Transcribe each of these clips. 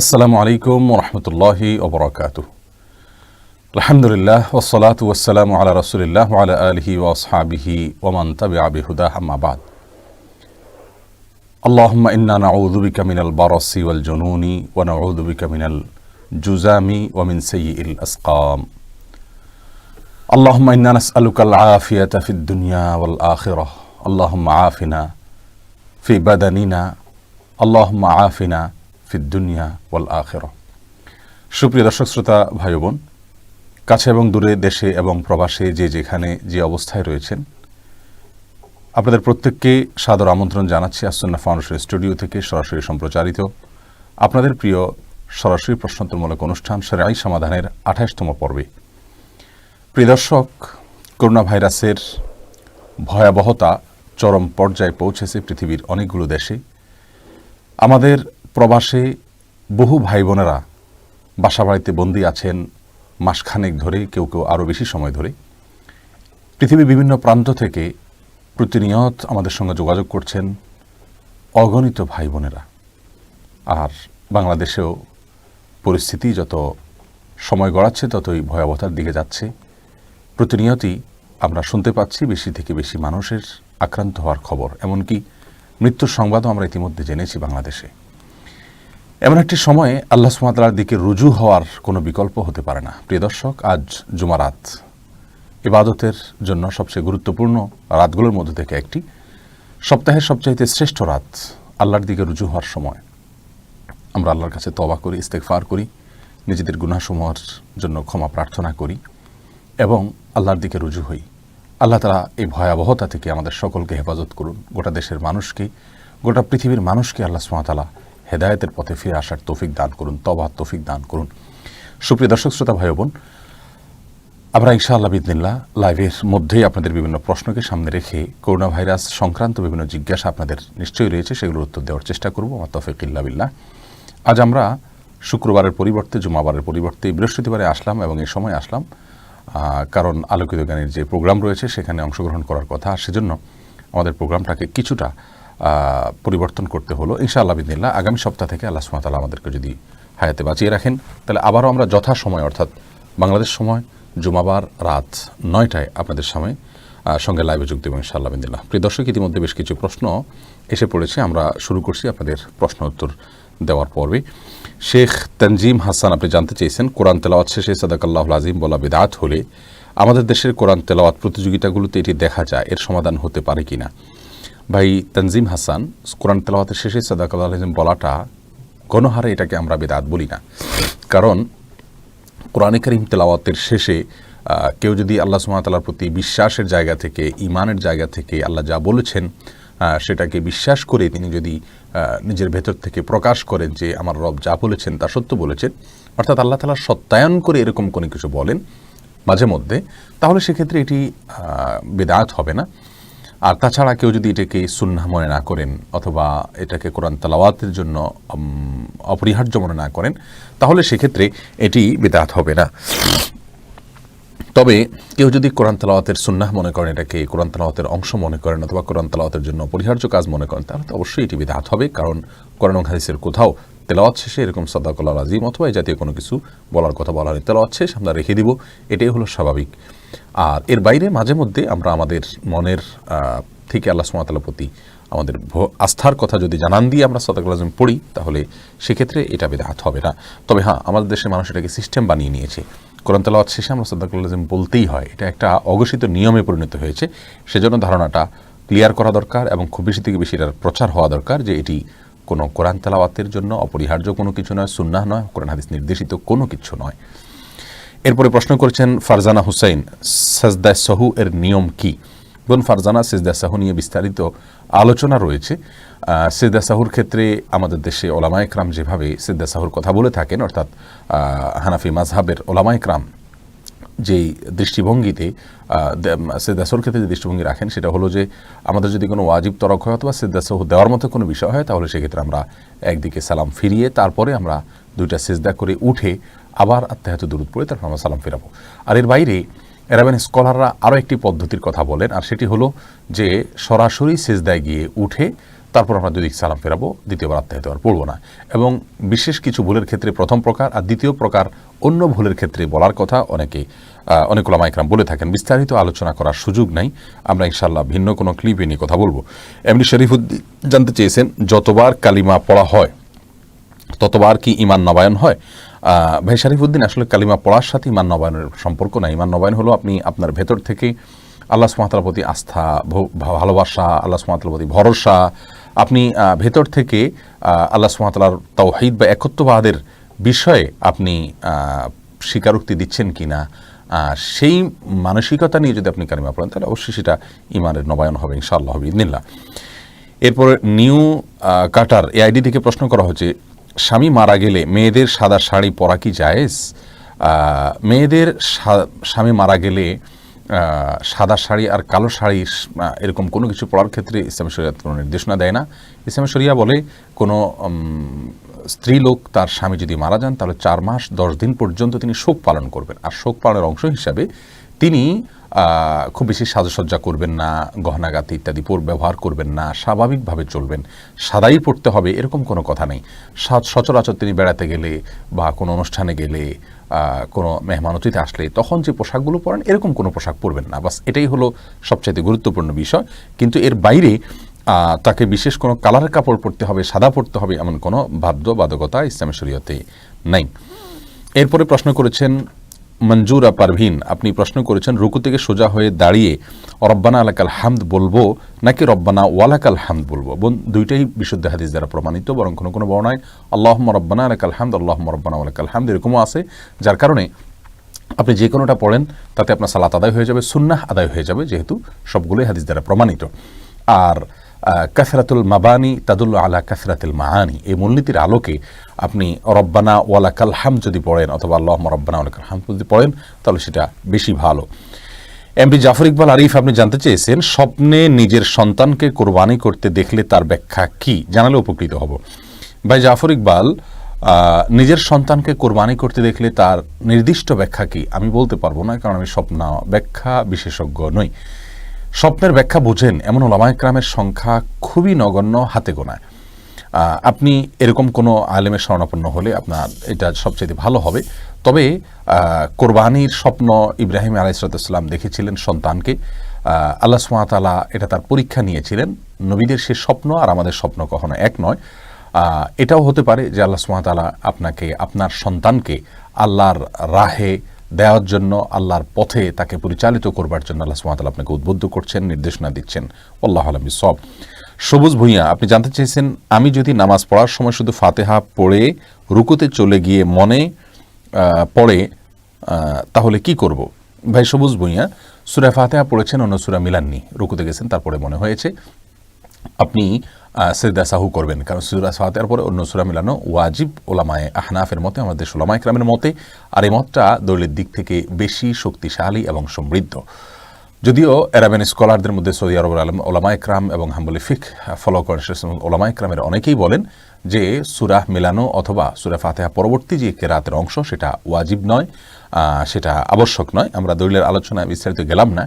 আসসালামু আলাইকুম ওরহমতুল্লাহি ওবরাকাতুহ। আলহামদুলিল্লাহ ওয়াসসালাতু ওয়াসসালামু আলা রাসূলিল্লাহ ওয়া আলা আলিহি ওয়া আসহাবিহি ওয়া মান তাবিআ বিহুদাহ আম্মা বাদ। আল্লাহুম্মা ইন্না নাউযু বিকা মিনাল বারাসি ওয়াল জুনুনি ওয়া নাউযু বিকা মিনাল জুযামি ওয়া মিন সাইয়্যিল আসকাম। আল্লাহুম্মা ইন্না নাসআলুকাল আফিয়াতা ফিদ দুনিয়া ওয়াল আখিরাহ। আল্লাহুম্মা আফিনা ফি বাদানিনা, আল্লাহুম্মা আফিনা ফিদ দুনিয়া ওয়াল আখিরাহ। সুপ্রিয় দর্শক শ্রোতা ভাই বোন, কাছে এবং দূরে, দেশে এবং প্রবাসে যে যেখানে যে অবস্থায় রয়েছেন, আপনাদের প্রত্যেককে সাদর আমন্ত্রণ জানাচ্ছি আসসুন্নাহ ফাউন্ডেশন স্টুডিও থেকে সরাসরি সম্প্রচারিত আপনাদের প্রিয় সরাসরি প্রশ্নোত্তরমূলক অনুষ্ঠান শরীআই সমাধানের ২৮তম পর্বে। প্রিয় দর্শক, করোনা ভাইরাসের ভয়াবহতা চরম পর্যায়ে পৌঁছেছে পৃথিবীর অনেকগুলো দেশে। আমাদের প্রবাসে বহু ভাই বোনেরা বাসাবাড়িতে বন্দী আছেন মাসখানেক ধরে, কেউ কেউ আরও বেশি সময় ধরে। পৃথিবীর বিভিন্ন প্রান্ত থেকে প্রতিনিয়ত আমাদের সঙ্গে যোগাযোগ করছেন অগণিত ভাই বোনেরা। আর বাংলাদেশেও পরিস্থিতি যত সময় গড়াচ্ছে ততই ভয়াবহতার দিকে যাচ্ছে। প্রতিনিয়তই আমরা শুনতে পাচ্ছি বেশি থেকে বেশি মানুষের আক্রান্ত হওয়ার খবর, এমনকি মৃত্যুর সংবাদও আমরা ইতিমধ্যে জেনেছি বাংলাদেশে। এমন একটি সময়ে আল্লাহ সুবহানাহু ওয়া তাআলার দিকে রুজু হওয়ার কোনো বিকল্প হতে পারে না। প্রিয় দর্শক, আজ জুমারাত, ইবাদতের জন্য সবচেয়ে গুরুত্বপূর্ণ রাতগুলোর মধ্যে থেকে একটি, সপ্তাহের সবচাইতে শ্রেষ্ঠ রাত, আল্লাহর দিকে রুজু হওয়ার সময় আমরা আল্লাহর কাছে তওবা করি, ইস্তেগফার করি, নিজেদের গুনাহসমূহের জন্য ক্ষমা প্রার্থনা করি এবং আল্লাহর দিকে রুজু হই। আল্লাহ তাআলা এই ভয়াবহতা থেকে আমাদের সকলকে হেফাজত করুন। গোটা দেশের মানুষকে, গোটা পৃথিবীর মানুষকে আল্লাহ সুবহানাহু ওয়া তাআলা হেদায়েতের পথে ফিরে আসার তৌফিক দান করুন, তওবার তৌফিক দান করুন। সুপ্রিয় দর্শক শ্রোতা ভাই বোন, আমরা ইনশাআল্লাহ বিইذনিল্লাহ লাইভের মধ্যেই আপনাদের বিভিন্ন প্রশ্নকে সামনে রেখে করোনা ভাইরাস সংক্রান্ত বিভিন্ন জিজ্ঞাসা আপনাদের নিশ্চয়ই রয়েছে, সেগুলোর উত্তর দেওয়ার চেষ্টা করব। আমার তৌফিক ইল্লা বিল্লাহ। আজ আমরা শুক্রবারের পরিবর্তে, জুমাবারের পরিবর্তে বৃহস্পতিবারে আসলাম এবং এই সময় আসলাম কারণ আলোকিত গানের যে প্রোগ্রাম রয়েছে সেখানে অংশগ্রহণ করার কথা, সেজন্য আমাদের প্রোগ্রামটাকে কিছুটা পরিবর্তন করতে হলো। ইনশাআল্লাহ বিইذনিল্লাহ আগামী সপ্তাহ থেকে আল্লাহ সুবহানাহু ওয়া তাআলা আমাদেরকে যদি হায়াতে বাঁচিয়ে রাখেন, তাহলে আবারও আমরা যথাসময়, অর্থাৎ বাংলাদেশ সময় জুমাবার রাত ৯টায় আপনাদের সঙ্গে লাইভে যোগ দেব ইনশাআল্লাহ বিইذনিল্লাহ। প্রিয় দর্শক, ইতিমধ্যে বেশ কিছু প্রশ্ন এসে পড়েছে, আমরা শুরু করছি আপনাদের প্রশ্ন উত্তর দেওয়ার পর্বে। শেখ তানজিম হাসান, আপনি জানতে চেয়েছেন কোরআন তেলাওয়াত শেষে সাদাকাল্লাহুল আযীম বলা বিদআত হলে আমাদের দেশের কোরআন তেলাওয়াত প্রতিযোগিতাগুলোতে এটি দেখা যায়, এর সমাধান হতে পারে কিনা? ভাই তানজিম হাসান, কোরআন তেলাওয়াতের শেষে সাদাকাল্লাহুল আযীম বলাটা গণহারে এটাকে আমরা বিদআত বলি না। কারণ কোরআনে কারীম তেলাওয়াতের শেষে কেউ যদি আল্লাহ সুবহানাহু ওয়া তাআলার প্রতি বিশ্বাসের জায়গা থেকে, ঈমানের জায়গা থেকে আল্লাহ যা বলেছেন সেটাকে বিশ্বাস করে তিনি যদি নিজের ভেতর থেকে প্রকাশ করেন যে আমার রব যা বলেছেন তা সত্য বলেছেন, অর্থাৎ আল্লাহ তাআলা সত্যায়ন করে এরকম কোনো কিছু বলেন মাঝে মধ্যে, তাহলে সেক্ষেত্রে এটি বিদআত হবে না। আর তাছাড়া কেউ যদি এটাকে সুন্নাহ মনে না করেন অথবা এটাকে কোরআন তেলাওয়াতের জন্য অপরিহার্য মনে না করেন, তাহলে সেক্ষেত্রে এটি বিদআত হবে না। তবে কেউ যদি কোরআন তেলাওয়াতের সুন্নাহ মনে করেন, এটাকে কোরআন তেলাওয়াতের অংশ মনে করেন অথবা কোরআন তেলাওয়াতের জন্য অপরিহার্য কাজ মনে করেন, তাহলে তো অবশ্যই এটি বিদআত হবে। কারণ কোরআন ও হাদিসের কোথাও তেলাওয়াত শেষে এরকম সাদাকাল্লাহুল আযীম অথবা এই জাতীয় কোনো কিছু বলার কথা বলা হয়, তেলাওয়াত শেষ আমরা রেখে দিব, এটাই হলো স্বাভাবিক। আর এর বাইরে মাঝে মধ্যে আমরা আমাদের মনের থেকে আল্লাহ সুবহানাহু ওয়া তাআলার প্রতি আমাদের আস্থার কথা যদি জানান দিয়ে আমরা সাদাকাল্লাহুল আযীম পড়ি, তাহলে সেক্ষেত্রে এটা বিদআত হবে না। তবে হ্যাঁ, আমাদের দেশের মানুষ এটাকে সিস্টেম বানিয়ে নিয়েছে, কোরআন তেলাওয়াত শেষে আমরা সাদাকাল্লাহুল আযীম বলতেই হয়, এটা একটা অঘোষিত নিয়মে পরিণত হয়েছে। সেজন্য ধারণাটা ক্লিয়ার করা দরকার এবং খুব বেশি থেকে বেশি এটার প্রচার হওয়া দরকার যে এটি কোনো কোরআন তেলাওয়াতের জন্য অপরিহার্য কোনো কিছু নয়, সুন্নাহ নয়, কোরআন হাদিস নির্দেশিত কোনো কিছু নয়। এরপরে প্রশ্ন করেছেন ফারজানা হুসাইন, সাজদা সাহু এর নিয়ম কি? ফারজানা, সিজদা সাহু নিয়ে বিস্তারিত আলোচনা রয়েছে। সিজদা সাহুর ক্ষেত্রে আমাদের দেশে ওলামায়ে কেরাম যেভাবে সিজদা সাহুর কথা বলে থাকেন, অর্থাৎ হানাফি মাযহাবের ওলামায়ে কেরাম যেই দৃষ্টিভঙ্গিতে সিজদা সাহুর ক্ষেত্রে যে দৃষ্টিভঙ্গি রাখেন, সেটা হলো যে আমাদের যদি কোনো ওয়াজিব তরক হয় অথবা সিজদা সাহু দেওয়ার মতো কোনো বিষয় হয়, তাহলে সেক্ষেত্রে আমরা একদিকে সালাম ফিরিয়ে তারপরে আমরা দুইটা সিজদা করে উঠে আবার আত্তাহিয়াতু দুরূদ পড়ে তারপর আমরা সালাম ফেরাবো। আর এর বাইরে এরাবেন স্কলাররা আরও একটি পদ্ধতির কথা বলেন, আর সেটি হলো যে সরাসরি সিজদায় গিয়ে উঠে তারপর আমরা 2 দিক সালাম ফেরাবো, দ্বিতীয়বার আত্মাহিত পড়বো না। এবং বিশেষ কিছু ভুলের ক্ষেত্রে প্রথম প্রকার, আর দ্বিতীয় প্রকার অন্য ভুলের ক্ষেত্রে বলার কথা অনেক ওলামা ইকরাম বলে থাকেন। বিস্তারিত আলোচনা করার সুযোগ নাই, আমরা ইনশাআল্লাহ ভিন্ন কোনো ক্লিপে নিয়ে কথা বলবো। এমনি শরীফুদ্দিন জানতে চেয়েছেন, যতবার কালিমা পড়া হয় ততবার কি ঈমান নবায়ন হয়? ভাই শরীফুদ্দিন, আসলে কালিমা পড়ার সাথে ঈমান নবায়নের সম্পর্ক নাই। ঈমান নবায়ন হলো আপনি আপনার ভেতর থেকে আল্লাহ সুবহানাহু ওয়া তাআলার প্রতি আস্থা, ভালোবাসা, আল্লাহ সুবহানাহু ওয়া তাআলার প্রতি ভরসা, আপনি ভেতর থেকে আল্লাহ সুবহানাহু ওয়া তাআলার তাওহীদ বা একত্ববাদের বিষয়ে আপনি স্বীকারোক্তি দিচ্ছেন কিনা, সেই মানসিকতা নিয়ে যদি আপনি কালিমা পড়েন তাহলে অবশ্যই সেটা ঈমানের নবায়ন হবে ইনশাআল্লাহ বিইذনিল্লাহ। এরপরে নিউ কাটার এই আইডি থেকে প্রশ্ন করা হচ্ছে, স্বামী মারা গেলে মেয়েদের সাদা শাড়ি পরা কি জায়েজ? মেয়েদের স্বামী মারা গেলে সাদা শাড়ি আর কালো শাড়ি এরকম কোনো কিছু পরার ক্ষেত্রে ইসলামী শরিয়াত কোনো নির্দেশনা দেয় না। ইসলামী শরিয়া বলে কোনো স্ত্রী লোক তার স্বামী যদি মারা যান তাহলে 4 মাস 10 দিন পর্যন্ত তিনি শোক পালন করবেন, আর শোক পালনের অংশ হিসাবে তিনি খুব বেশি সাজসজ্জা করবেন না, গহনাগাতি ইত্যাদি ব্যবহার করবেন না, স্বাভাবিকভাবে চলবেন, সাদাই পড়তে হবে এরকম কোনো কথা নেই। সচরাচর তিনি বেড়াতে গেলে বা কোনো অনুষ্ঠানে গেলে, কোনো মেহমান অতিথি আসলে তখন যে পোশাকগুলো পরেন এরকম কোনো পোশাক পরবেন না, বাস এটাই হলো সবচাইতে গুরুত্বপূর্ণ বিষয়। কিন্তু এর বাইরে তাকে বিশেষ কোনো কালারের কাপড় পরতে হবে, সাদা পরতে হবে এমন কোনো বাধ্যবাধকতা ইসলামী শরীয়তে নাই। এরপরে প্রশ্ন করেছেন মঞ্জুরা পারভিন, আপনি প্রশ্ন করেছেন রুকু থেকে সোজা হয়ে দাঁড়িয়ে রব্বানা আলাকাল হামদ বলবো নাকি রব্বানা ওয়ালাকাল হামদ বলবো? দুইটাই বিশুদ্ধ হাদিস দ্বারা প্রমাণিত, বরং কোনো কোনো বর্ণায় আল্লাহুম্মা রব্বানা আলাকাল হামদ, আল্লাহুম্মা রব্বানা ওয়ালাকাল হামদ এরকমও আছে, যার কারণে আপনি যে কোনোটা পড়েন তাতে আপনার সালাত আদায় হয়ে যাবে, সুন্নাহ আদায় হয়ে যাবে, যেহেতু সবগুলোই হাদিস দ্বারা প্রমাণিত। আর কাসরাতুল মাবানি তাদুল্লু আলা কাসরাতুল মাআনি, এই মূলনীতির আলোকে আপনি রব্বানা ওয়ালাকাল হামদ যদি পড়েন অথবা আল্লাহুম্মা রব্বানা ওয়ালাকাল হামদ যদি পড়েন তাহলে সেটা বেশি ভালো। এমপি জাফর ইকবাল আরিফ, আপনি জানতে চেয়েছেন স্বপ্নে নিজের সন্তানকে কোরবানি করতে দেখলে তার ব্যাখ্যা কি, জানালে উপকৃত হব। ভাই জাফর ইকবাল, নিজের সন্তানকে কোরবানি করতে দেখলে তার নির্দিষ্ট ব্যাখ্যা কি আমি বলতে পারবো না, কারণ আমি স্বপ্ন ব্যাখ্যা বিশেষজ্ঞ নই। স্বপ্নের ব্যাখ্যা বোঝেন এমন ওলামায়ে কেরামের সংখ্যা খুবই নগণ্য, হাতে গোনায়। আপনি এরকম কোনো আলেমের শরণাপন্ন হলে আপনার এটা সবচেয়ে ভালো হবে। তবে কোরবানির স্বপ্ন ইব্রাহিম আলাইহিসসালাম দেখেছিলেন সন্তানকে, আল্লাহ সুবহানাহু ওয়া তাআলা এটা তার পরীক্ষা নিয়েছিলেন। নবীদের সে স্বপ্ন আর আমাদের স্বপ্ন কখনো এক নয়। এটাও হতে পারে যে আল্লাহ সুবহানাহু ওয়া তাআলা আপনাকে আপনার সন্তানকে আল্লাহর রাহে দেওয়ার জন্য, আল্লাহর পথে তাকে পরিচালিত করবার জন্য আল্লাহ সুবহানাহু ওয়া তাআলা আপনাকে উদ্বুদ্ধ করছেন, নির্দেশনা দিচ্ছেন। আল্লাহু আ'লাম বিসওয়াব। সবুজ ভূঁইয়া, আপনি জানতে চেয়েছেন আমি যদি নামাজ পড়ার সময় শুধু ফাতিহা পড়ে রুকুতে চলে গিয়ে মনে পড়ে তাহলে কি করব? ভাই সবুজ ভূঁইয়া, সূরা ফাতিহা পড়েছেন, অন্য সূরা মিলাননি, রুকুতে গেছেন, তারপরে মনে হয়েছে আপনি সিজদা সাহু করবেন, কারণ সূরা ফাতিহার পরে অন্য সূরা মিলানো ওয়াজিব ওলামায়ে আহনাফের মতে, আমাদের ওলামায়ে কেরামের মতে। আর এই মতটা দলিলের দিক থেকে বেশি শক্তিশালী এবং সমৃদ্ধ। যদিও আরাবিয়ান স্কলারদের মধ্যে সৌদি আরবের ওলামায়ে কেরাম এবং হাম্বলি ফিকহ ফলো করেন ওলামায়ে কেরামের অনেকেই বলেন যে সূরা মিলানো অথবা সূরা ফাতিহা পরবর্তী যে কেরাতের অংশ সেটা ওয়াজিব নয়, সেটা আবশ্যক নয়। আমরা দলিলের আলোচনায় বিস্তারিত গেলাম না,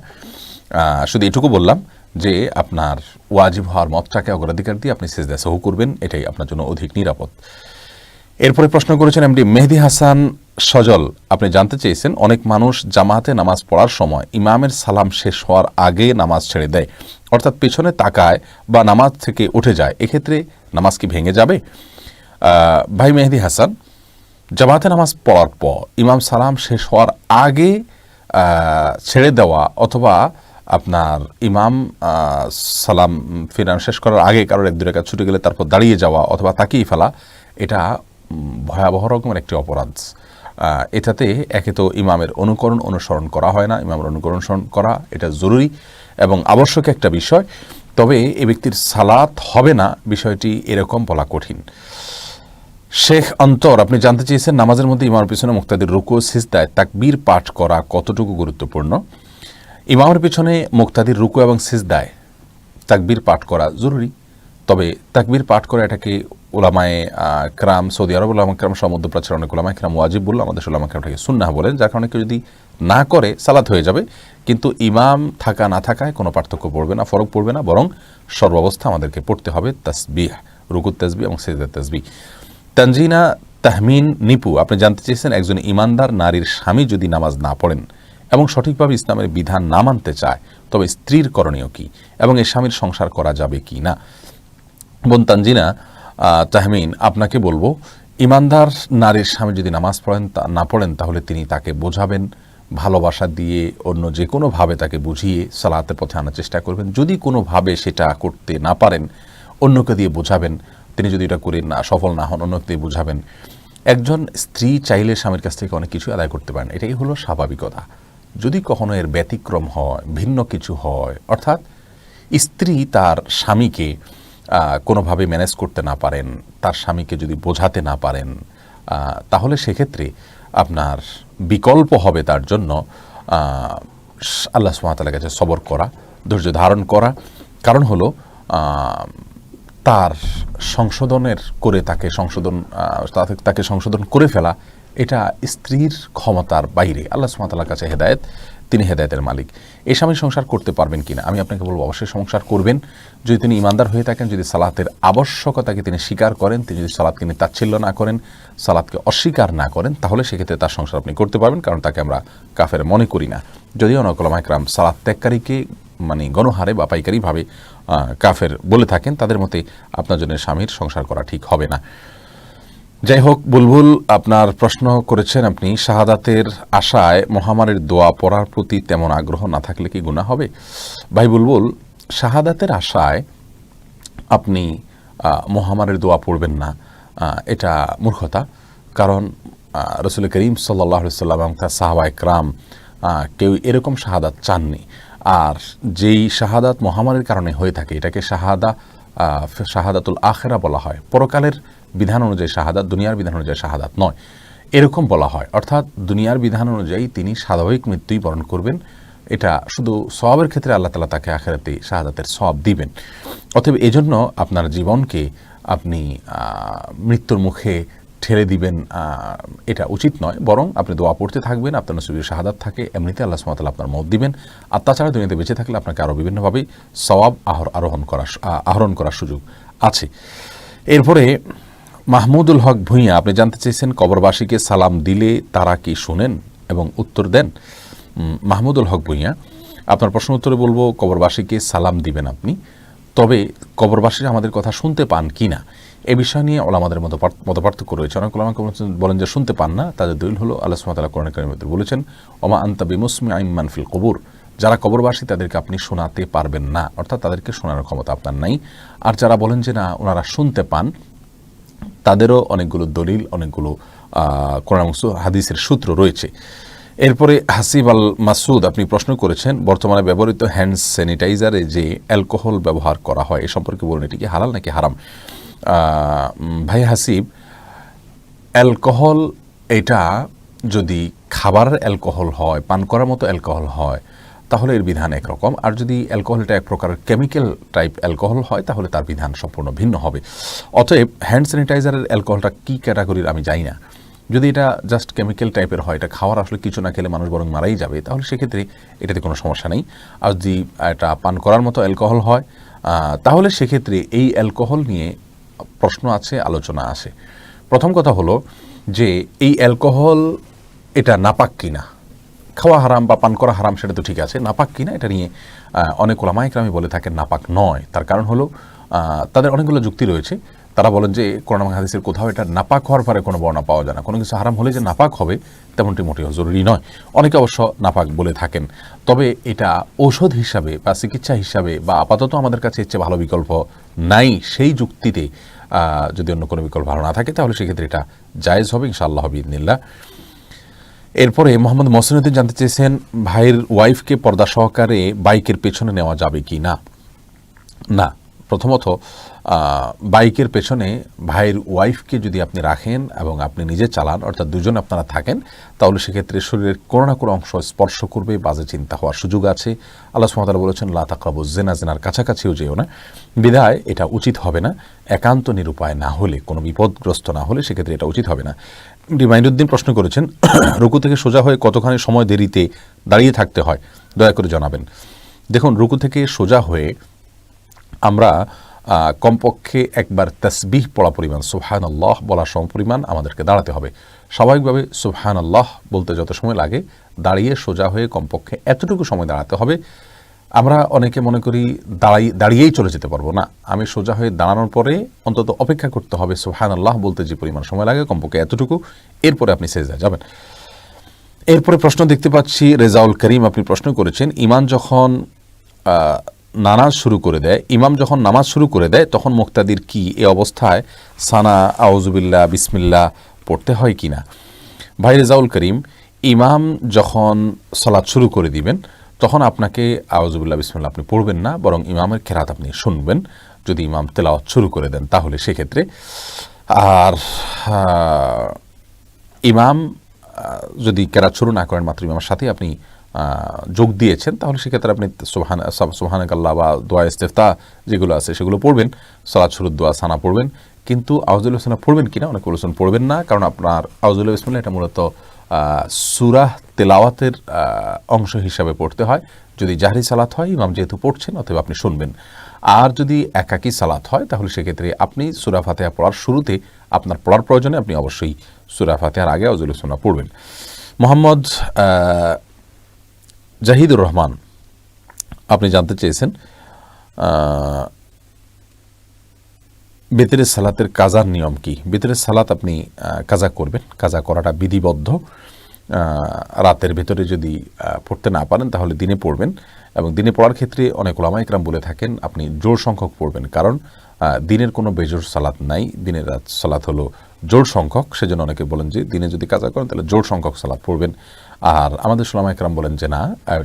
শুধু এটুকু বললাম যে আপনার ওয়াজিব হওয়ার মতটাকে অগ্রাধিকার দিয়ে আপনি সিজদা সাহু করবেন, এটাই আপনার জন্য অধিক নিরাপদ। এরপরে প্রশ্ন করেছেন এমডি মেহেদি হাসান সজল, আপনি জানতে চেয়েছেন অনেক মানুষ জামাতে নামাজ পড়ার সময় ইমামের সালাম শেষ হওয়ার আগে নামাজ ছেড়ে দেয়, অর্থাৎ পেছনে তাকায় বা নামাজ থেকে উঠে যায়, এক্ষেত্রে নামাজ কি ভেঙে যাবে? ভাই মেহেদি হাসান, জামাতে নামাজ পড়ার পর ইমাম সালাম শেষ হওয়ার আগে ছেড়ে দেওয়া অথবা আপনার ইমাম সালাম ফিরান শেষ করার আগে কারোর 1-2 রাকাত ছুটে গেলে তারপর দাঁড়িয়ে যাওয়া অথবা তাকিয়ে ফেলা, এটা ভয়াবহ রকমের একটি অপরাধ। এটাতে একে তো ইমামের অনুসরণ করা হয় না, ইমামের অনুসরণ করা এটা জরুরি এবং আবশ্যক একটা বিষয়। তবে এ ব্যক্তির সালাত হবে না বিষয়টি এরকম বলা কঠিন। শেখ অন্তর, আপনি জানতে চেয়েছেন নামাজের মধ্যে ইমামের পিছনে মুক্তাদির রুকু সিজদায় তাকবীর পাঠ করা কতটুকু গুরুত্বপূর্ণ? ইমামের পিছনে মুক্তাদির রুকু এবং সিজদায় তাকবীর পাঠ করা জরুরি, তবে তাকবীর পাঠ করা এটাকে ওলামায়ে কেরাম, সৌদি আরব ওলামায়ে কেরাম সহ মধ্যপ্রাচ্যের অনেক ওলামায়ে কেরাম ওয়াজিব বলল, আমাদের ওলামায়ে কেরাম এটাকে সুন্নাহ বলেন, যার কারণে কেউ যদি না করে সালাত হয়ে যাবে, কিন্তু ইমাম থাকা না থাকায় কোনো পার্থক্য পড়বে না, ফরক পড়বে না, বরং সর্বাবস্থা আমাদেরকে পড়তে হবে তাসবিহ, রুকুত তাসবিহ এবং সিজদার তাসবিহ। তানজিনা তাহমিন নিপু, আপনি জানতে চেয়েছেন একজন ইমানদার নারীর স্বামী যদি নামাজ না পড়েন এবং সঠিকভাবে ইসলামের বিধান না মানতে চায়, তবে স্ত্রীর করণীয় কি এবং এ স্বামীর সংসার করা যাবে কি না। বোন তানজিনা তাহমিন, আপনাকে বলবো, ইমানদার নারীর স্বামী যদি নামাজ না পড়েন তাহলে তিনি তাকে বোঝাবেন, ভালোবাসা দিয়ে অন্য যে কোনোভাবে তাকে বুঝিয়ে সালাতের পথে আনার চেষ্টা করবেন। যদি কোনোভাবে সেটা করতে না পারেন, অন্যকে দিয়ে বোঝাবেন। তিনি যদি এটা করে না সফল না হন, অন্যকে দিয়ে বোঝাবেন। একজন স্ত্রী চাইলে স্বামীর কাছ থেকে অনেক কিছু আদায় করতে পারেন, এটাই হলো স্বাভাবিকতা। যদি কখনো এর ব্যতিক্রম হয়, ভিন্ন কিছু হয়, অর্থাৎ স্ত্রী তার স্বামীকে কোনোভাবে ম্যানেজ করতে না পারেন, তার স্বামীকে যদি বোঝাতে না পারেন, তাহলে সেক্ষেত্রে আপনার বিকল্প হবে তার জন্য আল্লাহ সুবহানাহু ওয়া তাআলার কাছে সবর করা, ধৈর্য ধারণ করা। কারণ হলো তার সংশোধনের করে তাকে সংশোধন করে ফেলা, এটা স্ত্রীর ক্ষমতার বাইরে। আল্লাহ সুবহানাহু ওয়া তাআলার কাছে হেদায়েত, তিনি হেদায়েতের মালিক। এই স্বামী সংসার করতে পারবেন কিনা, আমি আপনাকে বলবো অবশ্যই সংসার করবেন, যদি তিনি ইমানদার হয়ে থাকেন, যদি সালাতের আবশ্যকতাকে তিনি স্বীকার করেন, তিনি যদি সালাতকে নিয়ে তাচ্ছিল্য না করেন, সালাতকে অস্বীকার না করেন, তাহলে সেক্ষেত্রে তার সংসার আপনি করতে পারবেন, কারণ তাকে আমরা কাফের মনে করি না। যদিও অনেক উলামা ইকরাম সালাত ত্যাগকারীকে মানে গণহারে বা পাইকারিভাবে কাফের বলে থাকেন, তাদের মতে আপনার জন্য স্বামীর সংসার করা ঠিক হবে না। যাই হোক, বুলবুল আপনার প্রশ্ন করেছেন, আপনি শাহাদাতের আশায় মহামারীর দোয়া পড়ার প্রতি তেমন আগ্রহ না থাকলে কি গুনাহ হবে? ভাই বুলবুল, শাহাদাতের আশায় আপনি মহামারীর দোয়া পড়বেন না, এটা মূর্খতা। কারণ রাসূল করিম সাল্লাল্লাহু আলাইহি ওয়াসাল্লাম এবং তার সাহাবায়ে কেরাম কেউ এরকম শাহাদাত চাননি। আর যেই শাহাদাত মহামারীর কারণে হয়ে থাকে, এটাকে শাহাদাতুল আখিরা বলা হয়। পরকালের বিধান অনুযায়ী শাহাদাত, দুনিয়ার বিধান অনুযায়ী শাহাদাত নয়, এরকম বলা হয়। অর্থাৎ দুনিয়ার বিধান অনুযায়ী তিনি স্বাভাবিক মৃত্যুই বরণ করবেন, এটা শুধু সওয়াবের ক্ষেত্রে আল্লাহ তাআলা তাকে আখিরাতে শাহাদাতের সওয়াব দিবেন। অতএব এজন্য আপনার জীবনকে আপনি মৃত্যুর মুখে ঠেলে দিবেন, এটা উচিত নয়। বরং আপনি দোয়া পড়তে থাকবেন, আপনার নসিবে শাহাদাত থাকে, এমনিতে আল্লাহ সুবহানাহু ওয়া তাআলা আপনার মওত দিবেন। আর তাছাড়া দুনিয়াতে বেঁচে থাকলে আপনাকে আরও বিভিন্নভাবে সওয়াব আহরণ করার সুযোগ আছে। এরপরে মাহমুদুল হক ভূঁইয়া, আপনি জানতে চেয়েছেন কবরবাসীকে সালাম দিলে তারা কি শুনেন এবং উত্তর দেন? মাহমুদুল হক ভূঁইয়া, আপনার প্রশ্ন উত্তরে বলবো, কবরবাসীকে সালাম দিবেন আপনি, তবে কবরবাসীরা আমাদের কথা শুনতে পান কি না, এ বিষয় নিয়ে ওলামাদের মতপার্থক্য রয়েছে। অনেক ওলামা বলেন যে শুনতে পান না, তাদের দলিল হলো আল্লাহ সুবহানাহু ওয়া তাআলা কোরআনে কারীমের মধ্যে বলেছেন, ওমা আনতা বিমুসমিআইন মান ফিল কুবুর, যারা কবরবাসী তাদেরকে আপনি শোনাতে পারবেন না, অর্থাৎ তাদেরকে শোনানোর ক্ষমতা আপনার নাই। আর যারা বলেন যে না ওনারা শুনতে পান, তাদেরও অনেকগুলো দলিল, অনেকগুলো কোরআন এবং হাদিসের সূত্র রয়েছে। এরপরে হাসিব আল মাসুদ, আপনি প্রশ্ন করেছেন বর্তমানে ব্যবহৃত হ্যান্ড স্যানিটাইজারে যে অ্যালকোহল ব্যবহার করা হয়, এ সম্পর্কে বলুন, এটি কি হালাল নাকি হারাম? ভাই হাসিব, অ্যালকোহল এটা যদি খাবারের অ্যালকোহল হয়, পান করার মতো অ্যালকোহল হয়, তাহলে এর বিধান একরকম। আর যদি অ্যালকোহলটা এক প্রকারের কেমিক্যাল টাইপ অ্যালকোহল হয়, তাহলে তার বিধান সম্পূর্ণ ভিন্ন হবে। অতএব হ্যান্ড স্যানিটাইজারের অ্যালকোহলটা কী ক্যাটাগরির আমি জানি না। যদি এটা জাস্ট কেমিক্যাল টাইপের হয়, এটা খাওয়ার আসলে কিছু না খেলে মানুষ বরং মারাই যাবে, তাহলে সেক্ষেত্রে এটাতে কোনো সমস্যা নেই। আর যদি এটা পান করার মতো অ্যালকোহল হয়, তাহলে সেক্ষেত্রে এই অ্যালকোহল নিয়ে প্রশ্ন আছে, আলোচনা আছে। প্রথম কথা হলো যে এই অ্যালকোহল এটা নাপাক কিনা, খাওয়া হারাম বা পান করা হারাম সেটা তো ঠিক আছে, নাপাক কিনা এটা নিয়ে অনেক ওলামা ইকরাম বলে থাকেন নাপাক নয়। তার কারণ হলো তাদের অনেকগুলো যুক্তি রয়েছে। তারা বলেন যে কোরআন এবং হাদিসের কোথাও এটা নাপাক হওয়ার পরে কোনো বর্ণনা পাওয়া যায় না। কোনো কিছু হারাম হলে যে নাপাক হবে তেমনটি মোটেও জরুরি নয়। অনেকে অবশ্য নাপাক বলে থাকেন, তবে এটা ঔষধ হিসাবে বা চিকিৎসা হিসাবে বা আপাতত আমাদের কাছে এর চেয়ে ভালো বিকল্প নাই, সেই যুক্তিতে যদি অন্য কোনো বিকল্প ভালো না থাকে, তাহলে সেক্ষেত্রে এটা জায়েজ হবে ইনশাআল্লাহ বিইذনিল্লাহ। এরপরে মোহাম্মদ মহসিনুদ্দিন জানতে চেয়েছেন, ভাইয়ের ওয়াইফকে পর্দা সহকারে বাইকের পেছনে নেওয়া যাবে কি না? না, প্রথমত বাইকের পেছনে ভাইয়ের ওয়াইফকে যদি আপনি রাখেন এবং আপনি নিজে চালান, অর্থাৎ দুজন আপনারা থাকেন, তাহলে সেক্ষেত্রে শরীরের কোনো না কোনো অংশ স্পর্শ করবে, বাজে চিন্তা হওয়ার সুযোগ আছে। আল্লাহ সুবহানাহু ওয়া তাআলা বলেছেন লা তাকরাবুজ জিনা, জিনার কাছাকাছিও যেও না। বিধায় এটা উচিত হবে না, একান্ত নিরুপায় না হলে, কোনো বিপদগ্রস্ত না হলে সেক্ষেত্রে এটা উচিত হবে না। মাইনুদ্দিন প্রশ্ন করেছেন, রুকু থেকে সোজা হয়ে কতখানি সময় দেরিতে দাঁড়িয়ে থাকতে হয়, দয়া করে জানাবেন। দেখুন, রুকু থেকে সোজা হয়ে আমরা কমপক্ষে একবার তাসবিহ পড়া পরিমাণ, সুবহানাল্লাহ বলা সমপরিমাণ আমাদেরকে দাঁড়াতে হবে। স্বাভাবিকভাবে সুবহানাল্লাহ বলতে যত সময় লাগে, দাঁড়িয়ে সোজা হয়ে কমপক্ষে এতটুকু সময় দাঁড়াতে হবে। আমরা অনেকে মনে করি দাঁড়িয়েই চলে যেতে পারবো না, আমি সোজা হয়ে দাঁড়ানোর পরে অন্তত অপেক্ষা করতে হবে সুবহানাল্লাহ বলতে যে পরিমাণ সময় লাগে, কমপক্ষে এতটুকু, এরপরে আপনি সেজদায় যাবেন। এরপরে প্রশ্ন দেখতে পাচ্ছি, রেজাউল করিম আপনি প্রশ্ন করেছেন, ইমাম যখন নামাজ শুরু করে দেয় তখন মুক্তাদির কি এ অবস্থায় সানা, আউযুবিল্লাহ, বিসমিল্লাহ পড়তে হয় কিনা? ভাই রেজাউল করিম, ইমাম যখন সালাত শুরু করে দিবেন তখন আপনাকে আউযুবিল্লাহ, বিসমিল্লাহ আপনি পড়বেন না, বরং ইমামের কেরাত আপনি শুনবেন যদি ইমাম তেলাওয়াত শুরু করে দেন তাহলে সেক্ষেত্রে। আর ইমাম যদি কেরাত শুরু না করেন, মাত্র ইমামের সাথে আপনি যোগ দিয়েছেন, তাহলে সেক্ষেত্রে আপনি সুবহানাকাল্লাহ বা দোয়া ইস্তেফতা যেগুলো আছে সেগুলো পড়বেন, সালাত শুরুর দোয়া সানা পড়বেন, কিন্তু আউযুবিল্লাহ বিসমিল্লাহ পড়বেন কিনা অনেকে বলেছেন পড়বেন না, কারণ আপনার আউযুবিল্লাহ বিসমিল্লাহ এটা মূলত সূরা তেলাওয়াতের অংশ হিসাবে পড়তে হয়। যদি জাহরি সালাত হয়, ইমাম যেহেতু পড়ছেন অতএব আপনি শুনবেন। আর যদি একাকী সালাত হয় তাহলে সেক্ষেত্রে আপনি সূরা ফাতিহা পড়ার শুরুতে আপনার পড়ার প্রয়োজনে আপনি অবশ্যই সূরা ফাতিহার আগে আউযুবিল্লাহ বিসমিল্লাহ পড়বেন। মোহাম্মদ জাহিদুর রহমান আপনি জানতে চেয়েছেন, বেতরের সালাতের কাজার নিয়ম কি? বেতরের সালাত আপনি কাজা করবেন, কাজা করাটা বিধিবদ্ধ। রাতের ভেতরে যদি পড়তে না পারেন তাহলে দিনে পড়বেন, এবং দিনে পড়ার ক্ষেত্রে অনেক উলামা ইকরাম বলে থাকেন আপনি জোড় সংখ্যক পড়বেন, কারণ দিনের কোনো বেজোড় সালাত নাই, দিনের রাত সালাত হলো জোড় সংখ্যক, সেজন্য অনেকে বলেন যে দিনে যদি কাজা করেন তাহলে জোড় সংখ্যক সালাত পড়বেন। আর আমাদের উলামা ইকরাম বলেন যে না,